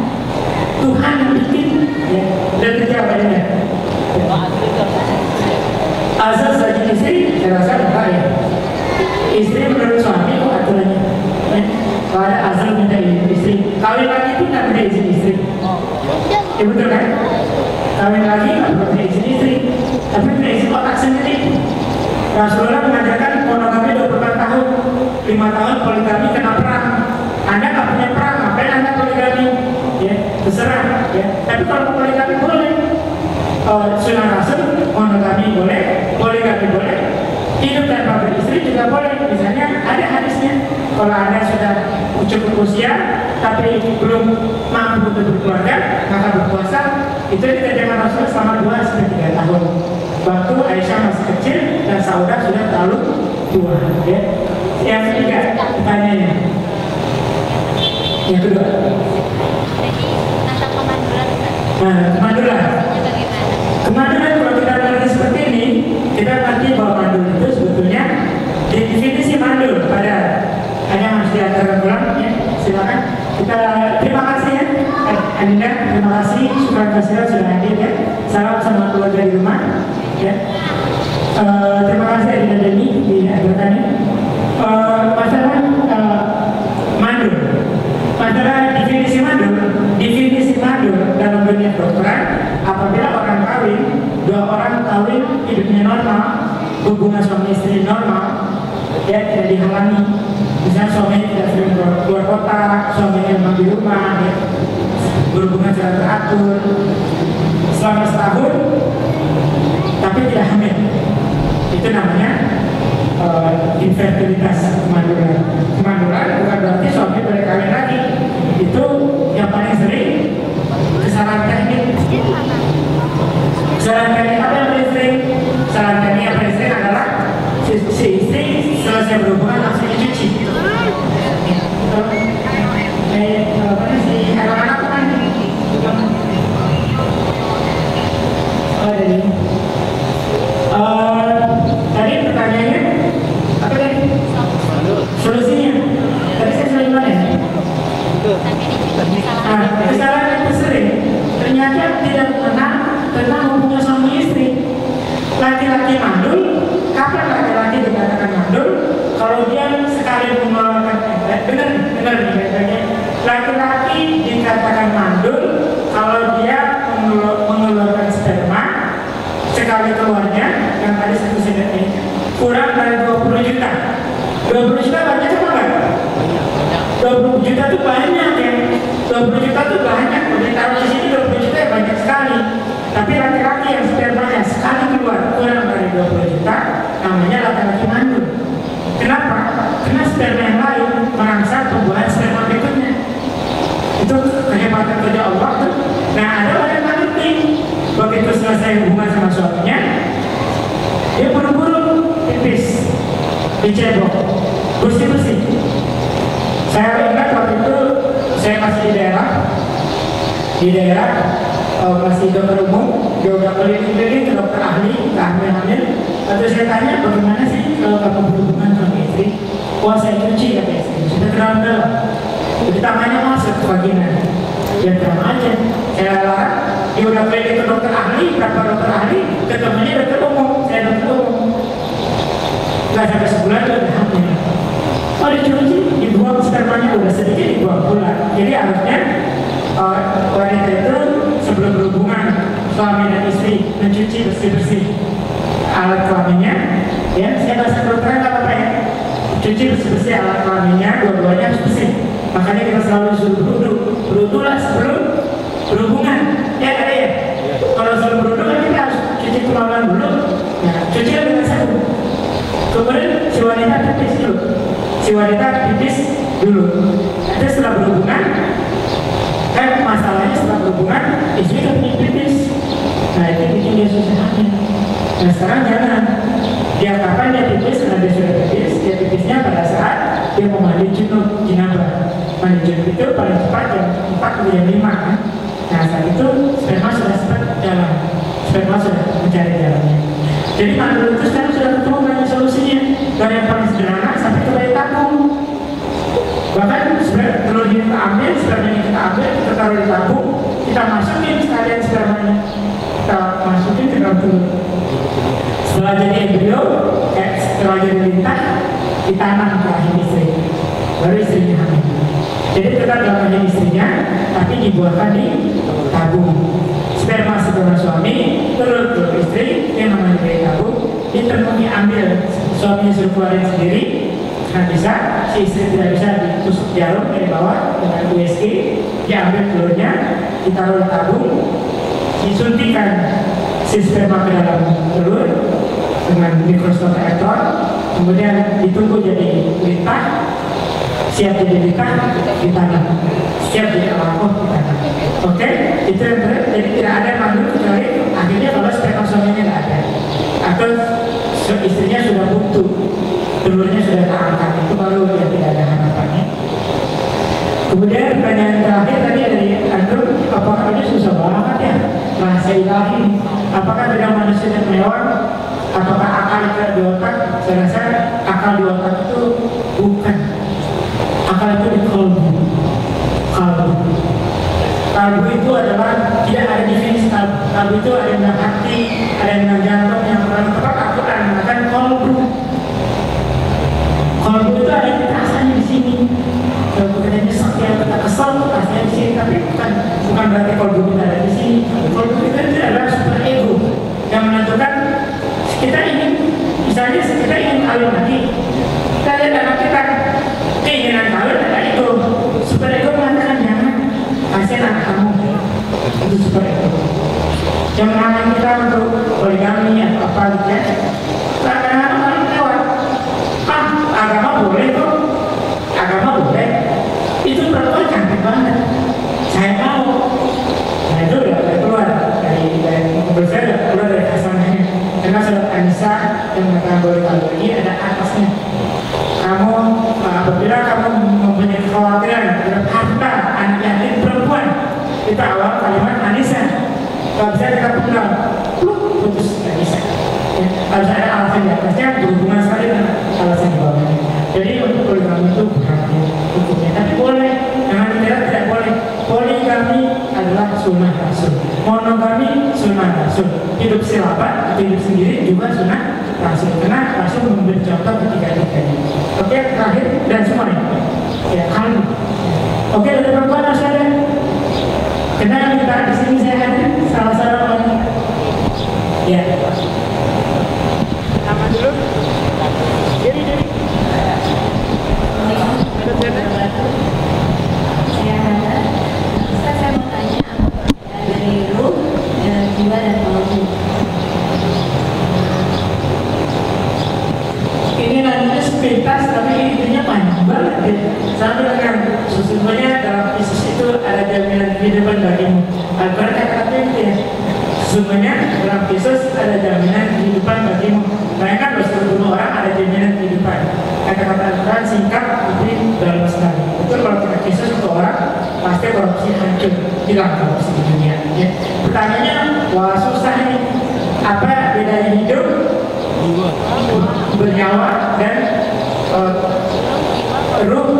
Tuhan yang bikin, ya, dan terjawab ya. Azal saja istri, saya rasa enggak ya. Istri menurut suami kok aturannya. Kalau ada azal minta istri, kawin lagi itu nggak minta izin istri. Ya betul kan? Kawin lagi nggak minta izin istri, tapi minta izin otak sendiri. Rasulullah mengajarkan monogami 24 tahun, 5 tahun poligami kena perang. Anda nggak punya perang, ngapain Anda poligami? Ya, terserah. Ya. Tapi kalau poligami boleh, sunnah Rasul, monogami boleh, poligami boleh, hidup tanpa beristri juga boleh. Misalnya ada hadisnya, kalau Anda sudah cukup usia tapi belum mampu untuk berkeluarga, maka berpuasa. Itu dikerjakan Rasul selama 2-3 tahun. Waktu Aisyah masih kecil dan Saudah sudah terlalu tua. Ya. Yang ketiga, pertanyaannya. Yang kedua. Kemandulan kalau kita mengerti seperti ini, kita ngerti bahwa mandul itu sebetulnya definisi mandul pada ada yang harus diantarkan pulang ya. Silakan. Kita terima kasih ya Adinda, terima kasih Syukran Kasira sudah hadir ya. Salam sama keluarga di rumah ya. Terima kasih Adina Deni di agarkannya. Masalah mandul, masalah definisi mandul dalam dunia kedokteran, apabila orang kawin, dua orang kawin hidupnya normal, hubungan suami istri normal, ya tidak dihalangi. Misalnya suaminya tidak sering keluar kota, suaminya memang di rumah, ya, berhubungan secara teratur selama setahun, tapi tidak hamil. Itu namanya infertilitas kemandulan. Kemandulan bukan berarti suami boleh kawin lagi. Itu yang paling sering kesalahan teknik. Kesalahan teknik apa yang paling sering? Kesalahan teknik yang paling sering adalah si istri selesai berhubungan langsung dicuci. Si anak-anak kan tadi pertanyaannya apa tadi? Solusinya tadi saya selalu mana ya? Kesalahan yang sering ternyata tidak mengenal tentang hubungan suami istri. Laki-laki mandul, kapan laki-laki dikatakan mandul? Kalau dia sekali mengeluarkan benar nih, laki-laki dikatakan mandul kalau dia mengeluarkan sperma sekali keluarnya, yang tadi satu sedikit kurang dari 20 juta. 20 juta banyak apa enggak? 20 juta itu banyak ya. 20 juta itu banyak. Kalau taruh di sini 20 juta ya banyak sekali. Tapi laki-laki yang spermanya sekali keluar kurang dari 20 juta, namanya laki-laki mandul. Kenapa? Karena sperma yang lain merangsang pembuahan sperma berikutnya. Itu kehebatan kerja Allah tuh. Nah, ada orang yang ngerti. Begitu selesai hubungan sama suaminya, dia buru-buru pipis, dicebok, bersih-bersih. Saya ingat waktu itu saya masih di daerah masih dokter umum, dia udah keliling-keliling ke dokter ahli, ke hamil. Lalu saya tanya, bagaimana sih kalau kamu berhubungan suami istri? Wah, saya cuci kata istri, sudah terlalu dalam. Jadi tangannya masuk ke vagina. Ya terang aja, saya larang. Dia udah keliling ke dokter ahli, berapa dokter ahli, ketemunya dokter umum, saya dokter umum. Gak sampai sebulan udah hamil. Oh, dicuci, dibuang spermanya udah sedikit, dibuang pula. Jadi harusnya wanita itu sebelum berhubungan suami dan istri mencuci bersih-bersih alat kelaminnya. Ya, saya bahasa kedokteran nggak apa-apa ya. Cuci bersih-bersih alat kelaminnya, dua-duanya harus bersih. Makanya kita selalu suruh berudulah sebelum berhubungan. Ya ada ya. Kalau sebelum berhubungan kan kita harus cuci kemaluan dulu. Nah, cuci dengan sabun. Kemudian si wanita pipis dulu. Nanti setelah berhubungan, kan masalahnya setelah berhubungan istri kan punya pipis. Nah itu bikin dia susah hamil. Nah sekarang jangan. Dia kapan dia pipis? Karena dia sudah pipis. Dia pipisnya pada saat dia mau mandi junub, jinabah. Mandi junub itu paling cepat jam 4 atau jam 5 kan. Nah saat itu sperma sudah sempat jalan. Sperma sudah mencari jalannya. Jadi mandul itu sekarang sudah ketemu banyak solusinya. Dari yang paling sederhana sampai ke bayi tabung. Bahkan telurnya kita ambil, spermanya kita ambil, kita taruh di tabung, kita masukin sekalian spermanya, kita masukin ke dalam telur. Setelah jadi embrio, setelah jadi lintah, ditanam ke rahim istri, baru istrinya hamil. Jadi tetap dalam rahim istrinya, tapi dibuahkan di tabung. Sperma setelah suami, telur istri, dia mengambil dari tabung, ditemukan ambil, suaminya suruh keluarin sendiri. Nah bisa, si istri tidak bisa ditusuk jarum dari bawah dengan USG, dia ambil telurnya, ditaruh di tabung, disuntikan si sperma ke dalam telur dengan mikroskop elektron, kemudian ditunggu jadi lintah, siap jadi lintah, ditanam, siap jadi alkohol, ditanam. Oke, itu yang terakhir. Jadi tidak ada mandul kecuali akhirnya kalau sperma suaminya tidak ada, atau istrinya sudah buntu. Telurnya sudah terangkat, itu baru dia tidak ada harapannya. Kemudian pertanyaan terakhir tadi dari Andrew, apakah ini susah banget ya bahasa ilahi? Apakah tidak manusia yang mewah? Apakah akal itu di otak? Saya rasa akal di otak itu bukan. Akal itu di kalbu. Kalbu itu adalah tidak ada definisi kalbu. Kalbu itu ada yang dalam hati, ada yang dalam jantung, yang dalam tempat Al-Quran mengatakan kalbu. Kalbu itu ada yang rasanya di sini. Kalau kita nyesek ya kita kesal rasanya di sini, tapi bukan berarti kalbu kita ada di sini. Kalbu kita itu adalah super ego yang menentukan kita ingin, misalnya kita ingin kawin lagi. Kita lihat anak kita keinginan kawin ada itu. Super ego mengatakan jangan. Kasihan anak kamu, itu super ego. Yang menahan kita untuk poligami atau apa gitu ya. Kadang-kadang orang lewat, agama boleh kok, agama boleh. Itu perempuan cantik banget. Saya mau. Nah itu udah keluar dari mobil saya, udah keluar dari kasannya. Karena surat An-Nisa yang mengatakan boleh kalau ini ada atasnya. Kamu apabila kamu mempunyai kekhawatiran terhadap harta anak yatim perempuan, kita awal kalimat Anissa. Kalau bisa kita pulang, putus Anissa. Harus ada alasan di atasnya, berhubungan sekali dengan alasan di bawahnya. Jadi untuk poligami itu berarti hukumnya, tapi boleh. Jangan dikira tidak boleh. Poligami adalah sunnah Rasul. Monogami sunnah Rasul. Hidup silapan atau hidup sendiri juga sunnah Rasul. Karena Rasul memberi contoh ketiga-tiganya. Oke, terakhir dan semuanya. Ya, kalbu. Oke, dari perempuan harus ada. Karena kita di sini saya hadir salah-salah orang. Ya. Nama dulu. Jadi. Saya mau tanya dari ruh, jiwa dan kalbu. Ini nantinya sepintas, tapi intinya panjang banget ya. Sampai dengan sesungguhnya dalam Yesus itu ada jaminan kehidupan bagimu. Al-Quran kata itu ya. Sesungguhnya dalam Yesus ada jaminan kehidupan bagimu. Bayangkan loh, 10 orang ada jaminan kehidupan. Kata-kata Al-Quran singkat tapi dalam sekali. Betul kalau kita Yesus untuk orang pasti korupsi hancur, hilang korupsi di dunia. Ya. Pertanyaannya, wah susah ini. Apa bedanya hidup, bernyawa dan ruh,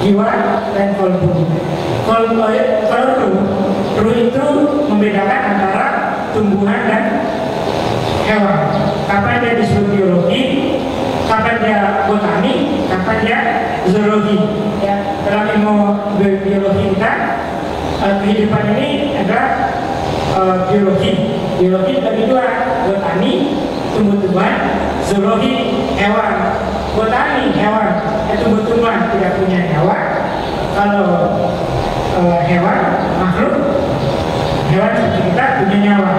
jiwa dan kalbu. Kalau ruh itu membedakan antara tumbuhan dan hewan. Kapan dia disebut biologi, kapan dia botani, kapan dia zoologi. Ya, dalam ilmu biologi kita, kehidupan ini adalah biologi. Biologi bagi dua, botani, tumbuh-tumbuhan, zoologi, hewan. Botani, hewan, tumbuh-tumbuhan tidak punya nyawa. Kalau hewan, makhluk, hewan seperti kita punya nyawa.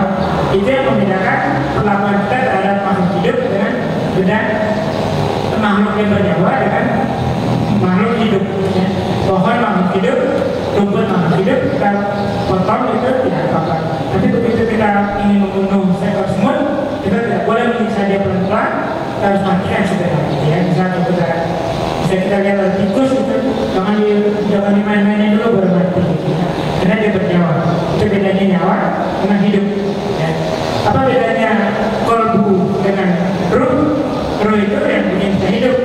Itu yang membedakan perlakuan kita terhadap makhluk hidup dengan beda makhluk yang bernyawa dengan makhluk hidup. Ya. Pohon makhluk hidup, rumput makhluk hidup, kita potong itu tidak apa-apa. Tapi begitu kita ingin membunuh seekor semut, kita tidak boleh menyiksa dia pelan-pelan, kita harus matikan segera. Ya, misalnya kita lihat tikus itu jangan dimain-mainin dulu baru mati. Karena dia bernyawa. Itu bedanya nyawa dengan hidup. Ya. Apa bedanya kalbu dengan ruh? Ruh itu yang bikin kita hidup.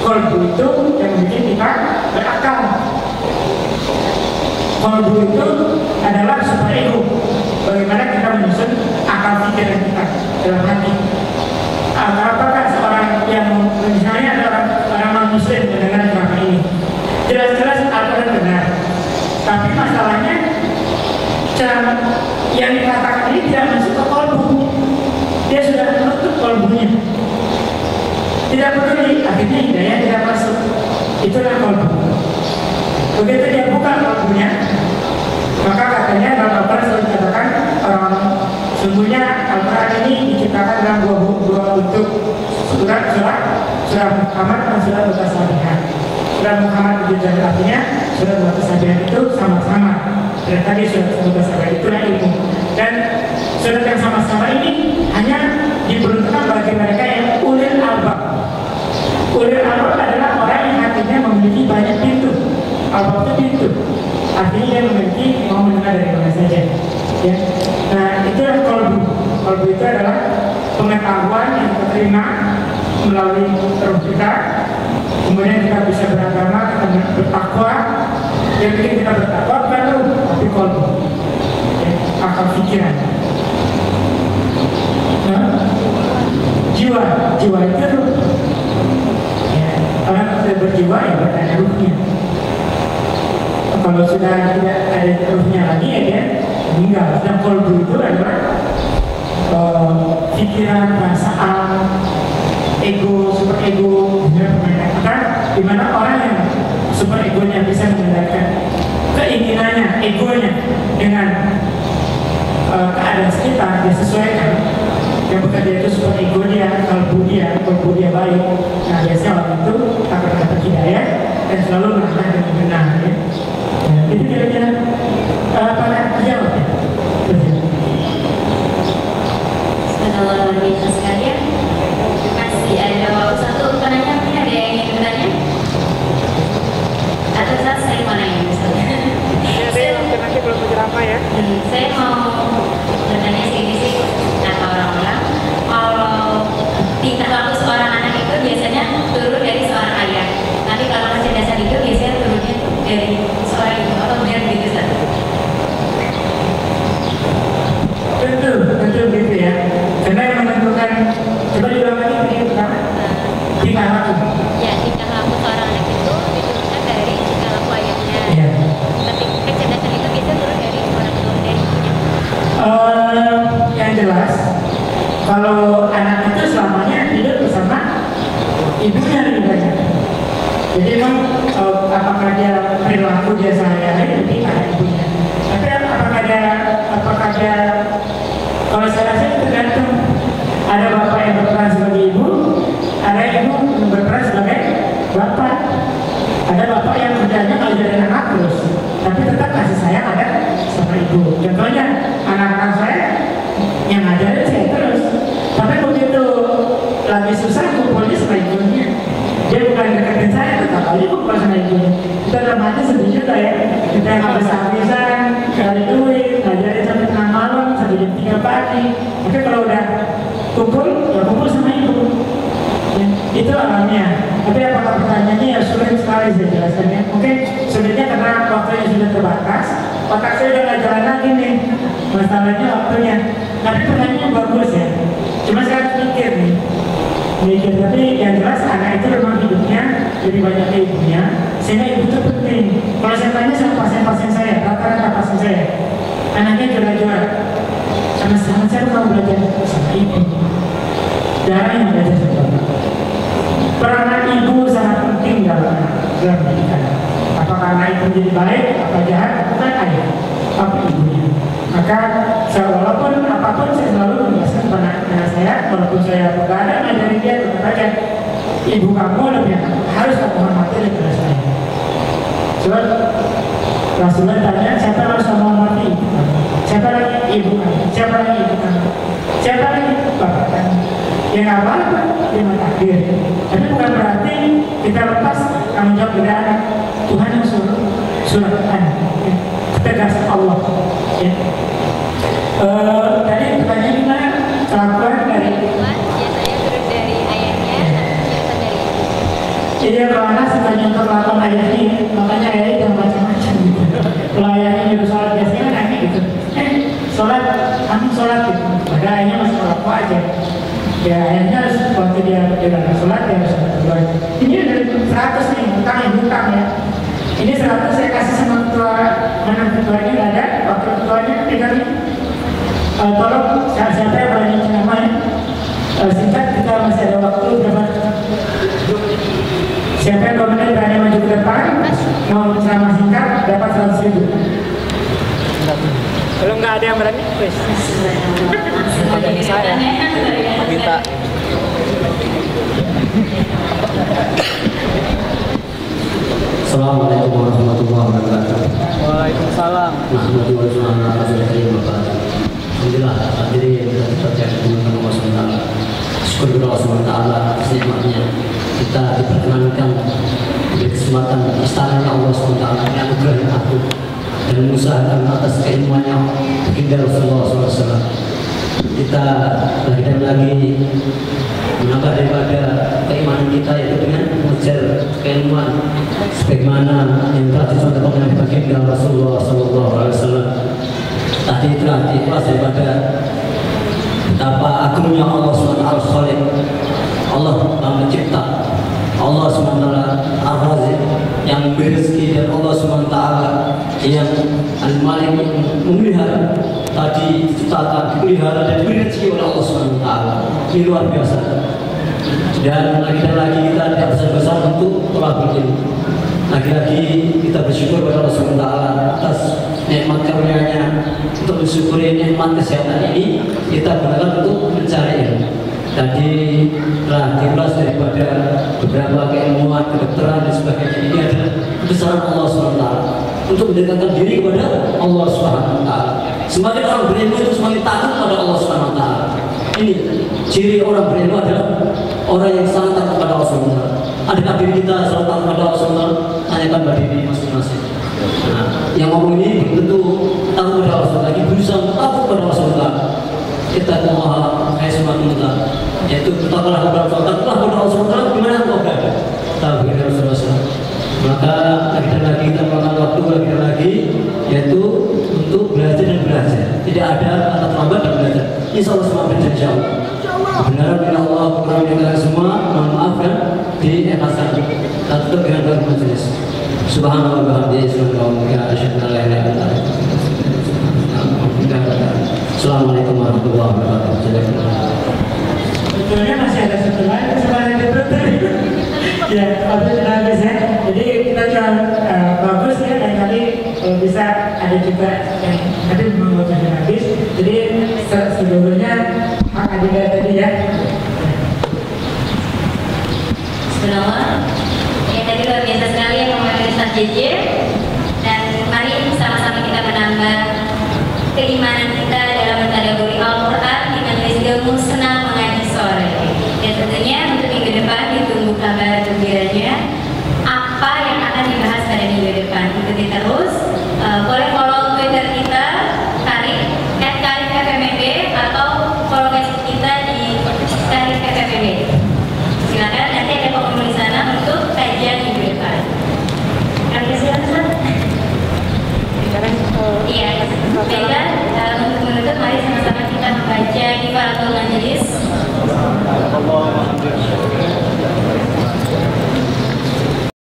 Kalbu itu yang bikin kita berakal. Kalbu itu adalah super ego. Bagaimana kita menyusun akal pikiran kita dalam hati. Apakah seorang yang misalnya ada orang non-muslim mendengar ceramah ini, jelas-jelas Al-Quran benar, tapi masalahnya ceramah yang dikatakan ini tidak masuk ke kalbu. Dia sudah menutup kalbunya, tidak peduli, akhirnya hidayah tidak masuk. Itulah kalbu. Begitu dia buka kalbunya, maka katanya dalam Al-Quran selalu dikatakan orang sungguhnya Al-Quran ini diciptakan dalam dua bentuk, surah Muhammad dan surah Mutasyabihat. Surah Muhammad itu artinya surah Mutasyabihat itu sama-sama. Dan tadi surah Mutasyabihat itulah ilmu. Dan surah yang sama-sama ini hanya diperuntukkan bagi mereka yang ulil albab. Ulil albab adalah orang yang hatinya memiliki banyak pintu. Albab itu pintu. Artinya dia memiliki mau mendengar dari mana saja. Ya. Nah, itulah kalbu. Kalbu itu adalah pengetahuan yang kita terima melalui roh kita. Kemudian kita bisa beragama, kita bertakwa. Yang bikin kita bertakwa bukan ruh, tapi kolbu, ya, akal pikiran. Jiwa itu ruh. Ya, orang sudah berjiwa ya berada ruhnya. Kalau sudah tidak ada ruhnya lagi ya dia meninggal. Dan kolbu itu adalah pikiran, perasaan, ego, super ego, maka di mana orang yang super egonya bisa mengendalikan keinginannya, egonya dengan keadaan sekitar, dia sesuaikan. Yang bekerja itu super ego dia, kalbu dia baik. Nah biasanya orang itu akan dapat hidayah dan selalu melangkah dengan benar. Ya. Nah, itu kira-kira pada jawab ya. Kalau luar biasa sekalian, masih ada waktu satu penanya, mungkin ada yang ingin bertanya? Atau saya mau nanya misalnya? Saya nanti belum berceramah ya. Saya mau bertanya sih, kata orang-orang, kalau tingkah laku seorang anak itu biasanya turun dari seorang ayah, tapi kalau kecerdasan itu biasanya turunnya dari seorang ibu, atau benar begitu Ustaz? Tentu gitu ya. Karena yang menentukan, coba diulang lagi ini pertama, tingkah laku. Ya, tingkah laku seorang anak itu diturunkan dari tingkah laku ayahnya. Ya. Tapi kecerdasan itu bisa turun dari orang tua, dari ibunya. Yang jelas, kalau anak itu selamanya hidup bersama ibunya lebih banyak. Jadi memang apakah dia perilaku dia sehari-hari lebih pada ibunya. Tapi apakah dia kalau saya rasa itu tergantung. Ada bapak yang berperan sebagai ibu, ada ibu yang berperan sebagai bapak. Ada bapak yang kerjanya ngajarin anak terus, tapi tetap kasih sayang ada sama ibu. Contohnya anak-anak saya yang ngajarin saya terus, tapi begitu lagi susah kumpulnya sama ibunya. Dia bukan deketin saya, tetap aja kumpul sama ibunya. Kita udah mati sedih juga ya. Kita yang habis-habisan cari duit, ngajarin sampai tengah malam, sampai jam 3 pagi. Tapi kalau udah kumpul, ya kumpul sama ibu. Ya, itu alamnya. Tapi apakah pertanyaannya ya sulit sekali saya jelaskannya. Mungkin sulitnya karena waktunya sudah terbatas. Otak saya udah gak jalan lagi nih. Masalahnya waktunya. Tapi pertanyaannya bagus ya. Cuma saya harus mikir nih. Tapi yang jelas anak itu memang hidupnya lebih banyak ke ibunya. Sehingga ibu itu penting. Kalau saya tanya sama pasien-pasien saya, rata-rata pasien saya, anaknya juara-juara. Sama saya mau belajar sama ibu. Jarang yang belajar sama bapak. Peranan ibu sangat penting dalam pendidikan. Apakah anak itu menjadi baik, apa jahat, bukan ayah, tapi ibunya. Maka walaupun apapun saya selalu menjelaskan kepada anak saya, walaupun saya berada dari dia, tetap aja ibu kamu lebih harus kamu hormati daripada saya. Sebab Rasulullah tanya, siapa harus kamu hormati? Siapa lagi ibu kamu? Siapa lagi ibu kamu? Siapa lagi bapak kamu? Ya nggak apa-apa, dia takdir. Tapi bukan berarti kita lepas tanggung jawab dari anak. Tuhan yang surat anak. Ya. Ketegasan Allah. Ya. Tadi pertanyaan gimana? Kelakuan dari Biasanya turun dari ayahnya, tapi biasa dari ibu. Iya, kalau anak suka nyontok kelakuan ayahnya, makanya ayahnya jangan macam-macam gitu. Kalau ayahnya nyuruh sholat biasanya anaknya gitu. Sholat, kamu sholat gitu. Padahal ayahnya masih kelaku aja. Ya ayahnya harus waktu dia berjalan sholat dia harus berdoa. Ini ada 100 nih, hutang ya. Ini 100 saya kasih sama ketua, mana ketuanya nggak ada, wakil ketuanya pegang ini. Tolong siapa yang berani namanya singkat, kita masih ada waktu berapa? Siapa yang komentar berani maju ke depan mau ceramah singkat dapat 100.000. Kalau nggak ada yang berani, wes. Ada saya minta. Assalamualaikum warahmatullahi wabarakatuh. Waalaikumsalam. Alhamdulillah, hadirin yang kita percaya dengan Allah SWT. Syukur kepada Allah SWT atas nikmatnya kita diperkenankan diberi kesempatan istananya Allah SWT yang anugerah aku dan mengusahakan atas keilmuannya baginda Rasulullah SAW. Kita lagi menambah daripada keimanan kita itu dengan mengejar keilmuan sebagaimana yang telah dicontohkan oleh baginda Rasulullah SAW. Tadi telah dikulas daripada betapa agungnya Allah SWT Al-Khaliq, Allah yang mencipta, Allah SWT Ar-Razik yang memberi rezeki, dan Allah SWT yang Al-Malik yang memelihara, tadi diciptakan, dipelihara dan diberi rezeki oleh Allah SWT. Ini luar biasa. Dan lagi-lagi kita tidak besar-besar untuk tolak ilmu. Lagi-lagi kita bersyukur kepada Allah SWT atas nikmat karunia-Nya. Untuk mensyukuri nikmat kesehatan ini, kita gunakan untuk mencari ilmu. Tadi telah diulas daripada beberapa keilmuan, kedokteran dan sebagainya. Ini adalah kebesaran Allah SWT untuk mendekatkan diri kepada Allah SWT. Semakin orang berilmu itu semakin takut pada Allah SWT. Ini ciri orang berilmu adalah orang yang sangat takut pada Allah SWT. Adakah diri kita sangat takut pada Allah SWT? Tanyakan pada diri masing-masing. Nah, yang ngomong ini belum tentu takut pada Allah SWT, lagi berusaha takut pada Allah SWT. Kita mohon Subhanallah, yaitu bertakwalah kepada Allah, takutlah kepada Allah SWT. Gimana engkau berada? Tahu kita Rasulullah. Maka lagi kita melakukan waktu lagi, yaitu untuk belajar dan belajar. Tidak ada kata terlambat dan belajar. Insya Allah semua berjanji Allah. Kebenaran dari Allah, kurang dengan semua, mohon maaf dan diikhlaskan. Kita tutup dengan doa majelis. Subhanallah wa bihamdihi, subhanallah, asyhadu an la ilaha illa anta. Assalamualaikum warahmatullahi wabarakatuh. Sebetulnya masih ada satu lagi kesempatan ditutup. Ya, waktu sudah habis ya. Jadi kita cuma bagus ya, dan kali kalau bisa ada juga yang tadi belum waktunya habis. Jadi sebelumnya hak adilah tadi ya. Bismillah. Ya, tadi luar biasa sekali yang mewakili Ustaz JJ. Dan mari sama-sama kita menambah keimanan kita dalam mentadabburi Al-Quran di majelis ilmu senang mengaji sore. Dan tentunya untuk minggu depan ditunggu kabar gembiranya apa yang akan dibahas pada minggu depan. Ikuti terus, boleh follow Twitter kita @karifffmb atau follow Facebook kita di karifffmb. Silakan, nanti ada pengumuman di sana untuk kajian minggu depan. Kami silakan. Iya, baiklah, untuk menutup mari sama-sama kita membaca Kifaratul Majelis.